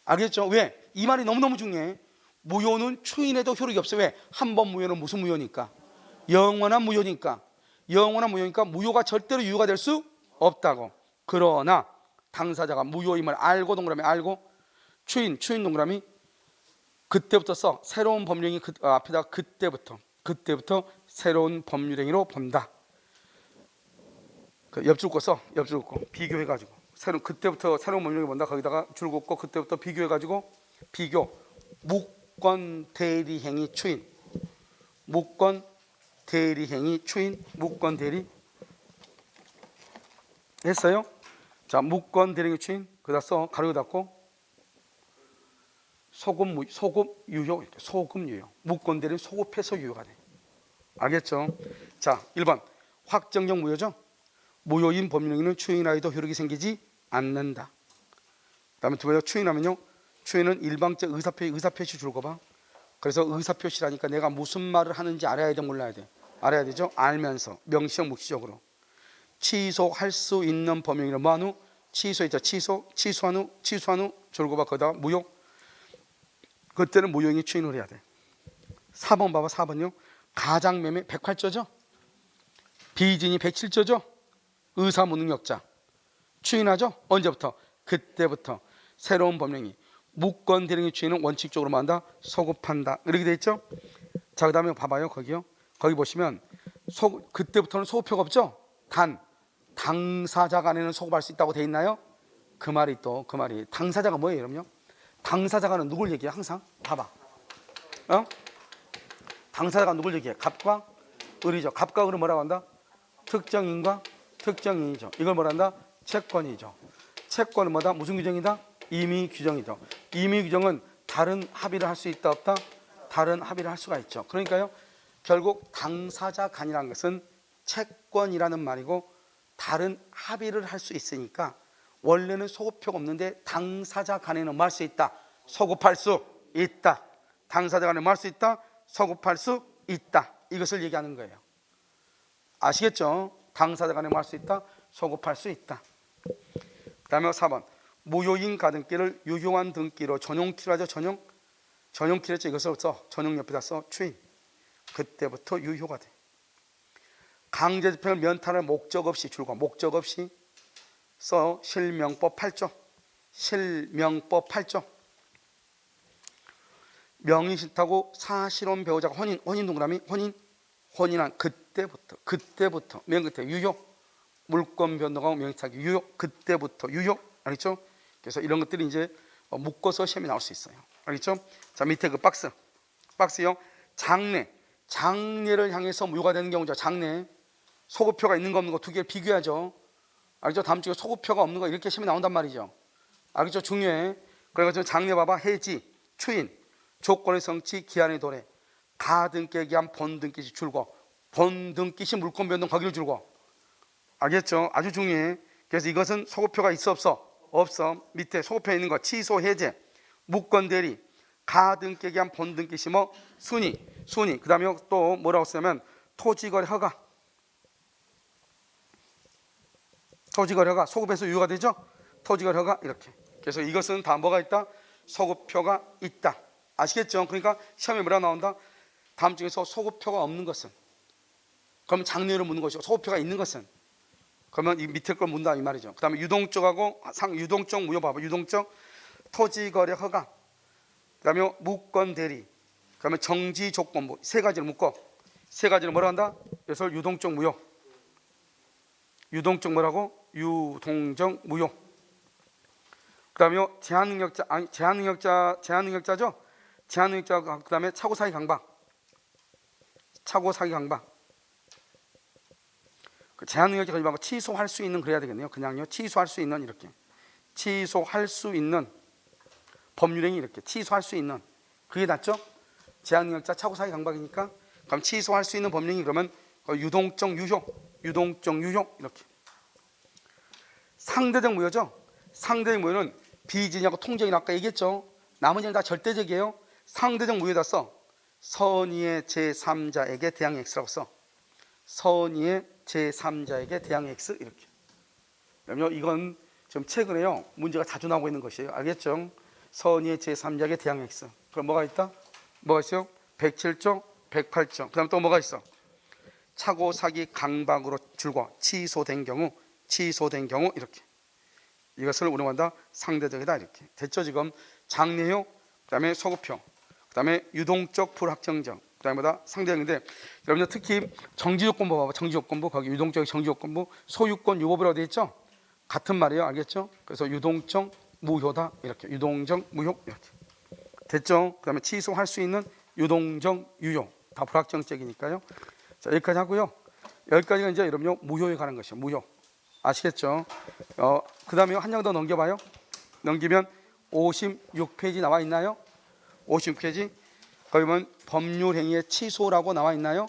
알겠죠? 왜? 이 말이 너무너무 중요해. 무효는 추인해도 효력이 없어. 왜? 한 번 무효는 무슨 무효니까? 영원한 무효니까. 무효가 절대로 유효가 될 수 없다고. 그러나 당사자가 무효임을 알고, 동그라미 알고, 추인 동그라미 그때부터 써. 새로운 법령이 앞에다가 그때부터 새로운 법률행위로 본다. 그 옆줄 거 써. 비교해가지고 그때부터 새로운 법령이 뭔다. 거기다가 줄 긋고 그때부터 비교해가지고 비교 무권 대리행위 추인 무권 대리행위 추인 무권 대리 했어요. 자 무권 대리행위 추인 그다 써 가로 닫고 소급 유효 소급 유효 무권 대리 소급해서 유효가 돼. 알겠죠? 자 1번 확정적 무효죠. 무효인 법령에는 추인하여도 효력이 생기지 않는다. 그 다음에 두 번째 추인하면요. 추인은 일방적 의사표시 줄 거 봐. 그래서 의사표시라니까 내가 무슨 말을 하는지 알아야 돼 몰라야 돼? 알아야 되죠. 알면서 명시적 묵시적으로 취소할 수 있는 법령이란 뭐한 후? 취소했죠. 취소한 후 줄 거 봐. 거기다 무효. 그때는 무효행위 추인을 해야 돼. 4번 봐봐. 4번요. 가장매매 108조죠. 비진이 107조죠. 의사무능력자 추인하죠. 언제부터? 그때부터 새로운 법령이 무권 대리행위 추인은 원칙적으로 한다. 소급한다. 이렇게 돼 있죠. 자 그다음에 봐봐요. 거기요. 거기 보시면 그때부터는 소급표가 없죠. 단 당사자 간에는 소급할 수 있다고 돼 있나요? 그 말이 당사자가 뭐예요, 여러분요? 당사자가는 누굴 얘기해? 항상 봐봐. 당사자가 누굴 얘기해? 갑과 을이죠. 갑과 을은 뭐라고 한다? 특정인과 특정인이죠. 이걸 뭐라 한다? 채권이죠. 채권은 뭐다? 무슨 규정이다? 임의 규정이죠. 임의 규정은 다른 합의를 할 수 있다 없다? 다른 합의를 할 수가 있죠. 그러니까요. 결국 당사자 간이라는 것은 채권이라는 말이고 다른 합의를 할 수 있으니까 원래는 소급표가 없는데 당사자 간에는 뭐 할 수 있다? 소급할 수 있다. 당사자 간에 뭐 할 수 있다? 소급할 수 있다. 이것을 얘기하는 거예요. 아시겠죠? 당사자 간에 뭐 할 수 있다? 소급할 수 있다. 그 다음에 4번 무효인 가등기를 유효한 등기로 전용키로 하죠. 전용키로 했죠. 이것을 써. 전용 옆에다 써. 추인. 그때부터 유효가 돼. 강제집행을 면탈할 목적 없이 줄과 목적 없이 써. 실명법 8조. 실명법 8조. 명의 싫다고 사실혼 배우자가 혼인 동그라미 혼인한 그때부터 맨 끝에 유효. 물권 변동하고 명의타기 유효. 그때부터 유효. 알겠죠? 그래서 이런 것들이 이제 묶어서 시험에 나올 수 있어요. 알겠죠? 자 밑에 그 박스요. 장래를 향해서 무효가 되는 경우죠. 장래 소급표가 있는 거 없는 거 두 개를 비교하죠. 알겠죠? 다음 주에 소급표가 없는 거 이렇게 시험에 나온단 말이죠. 알겠죠? 중요해. 그래가지고 장래 봐봐. 해지, 추인, 조건의 성취, 기한의 도래, 가등기에 기한 본등기시 줄고 본등기시 물권 변동 거기를 줄고 알겠죠? 아주 중요해. 그래서 이것은 소급표가 있어 없어. 밑에 소급표에 있는 거 취소 해제 무권 대리 가등기에 기한 본등기시 뭐 순위 그 다음에 또 뭐라고 쓰냐면 토지거래 허가 소급해서 유효가 되죠. 토지거래 허가 이렇게. 그래서 이것은 다 뭐가 있다? 소급표가 있다. 아시겠죠? 그러니까 시험에 뭐라 나온다? 다음 중에서 소급표가 없는 것은 그러면 장래로 묻는 것이고 소급표가 있는 것은 그러면 이 밑에 걸 묻는다 이 말이죠. 그 다음에 유동적하고 유동적 무효 봐봐. 유동적 토지거래 허가 그 다음에 무권 대리 그 다음에 정지 조건부 세 가지를 묶어 세 가지를 뭐라 한다? 그래서 유동적 무효 유동적 뭐라고? 유동적 무효 그 다음에 제한능력자죠. 제한능력자 그 다음에 차고사기 강박 그 제한능력자 거기 말고 취소할 수 있는 그래야 되겠네요. 그냥요 취소할 수 있는 이렇게 취소할 수 있는 법률행위 이렇게 취소할 수 있는 그게 낫죠. 제한능력자 차고사기 강박이니까 그럼 취소할 수 있는 법령이 그러면 유동적 유효 이렇게. 상대적 무효죠. 상대적 무효는 비진하고 통정이 아까 얘기했죠. 나머지는 다 절대적이에요. 상대적 무효에다 써. 선의의 제3자에게 대항 X라고 써. 선의의 제3자에게 대항 X 이렇게. 그러면 이건 지금 최근에요 문제가 자주 나오고 있는 것이에요. 알겠죠? 선의의 제3자에게 대항 X. 그럼 뭐가 있다? 뭐가 있어요? 107조, 108조. 그 다음 또 뭐가 있어? 차고 사기 강박으로 줄고 취소된 경우 이렇게. 이것을 우리가 한다 상대적이다 이렇게. 됐죠? 지금 장래효, 그다음에 소급효, 그다음에 유동적 불확정적, 그다음에 뭐다 상대적인데 여러분들 특히 정지조건부 봐봐. 정지조건부 거기 유동적 정지조건부 소유권 유법이라고 되어 있죠? 같은 말이에요. 알겠죠? 그래서 유동적 무효다. 이렇게 유동적 무효 이렇게 됐죠? 그다음에 취소할 수 있는 유동적 유효 다 불확정적이니까요. 자, 여기까지 하고요. 여기까지가 이제 여러분요 무효에 관한 것이에요. 무효 아시겠죠? 그다음에 한 장 더 넘겨봐요. 넘기면 56페이지 나와 있나요? 56페이지 거기 보면 법률 행위의 취소라고 나와 있나요?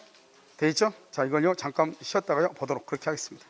돼 있죠? 자, 이걸요 잠깐 쉬었다가요 보도록 그렇게 하겠습니다.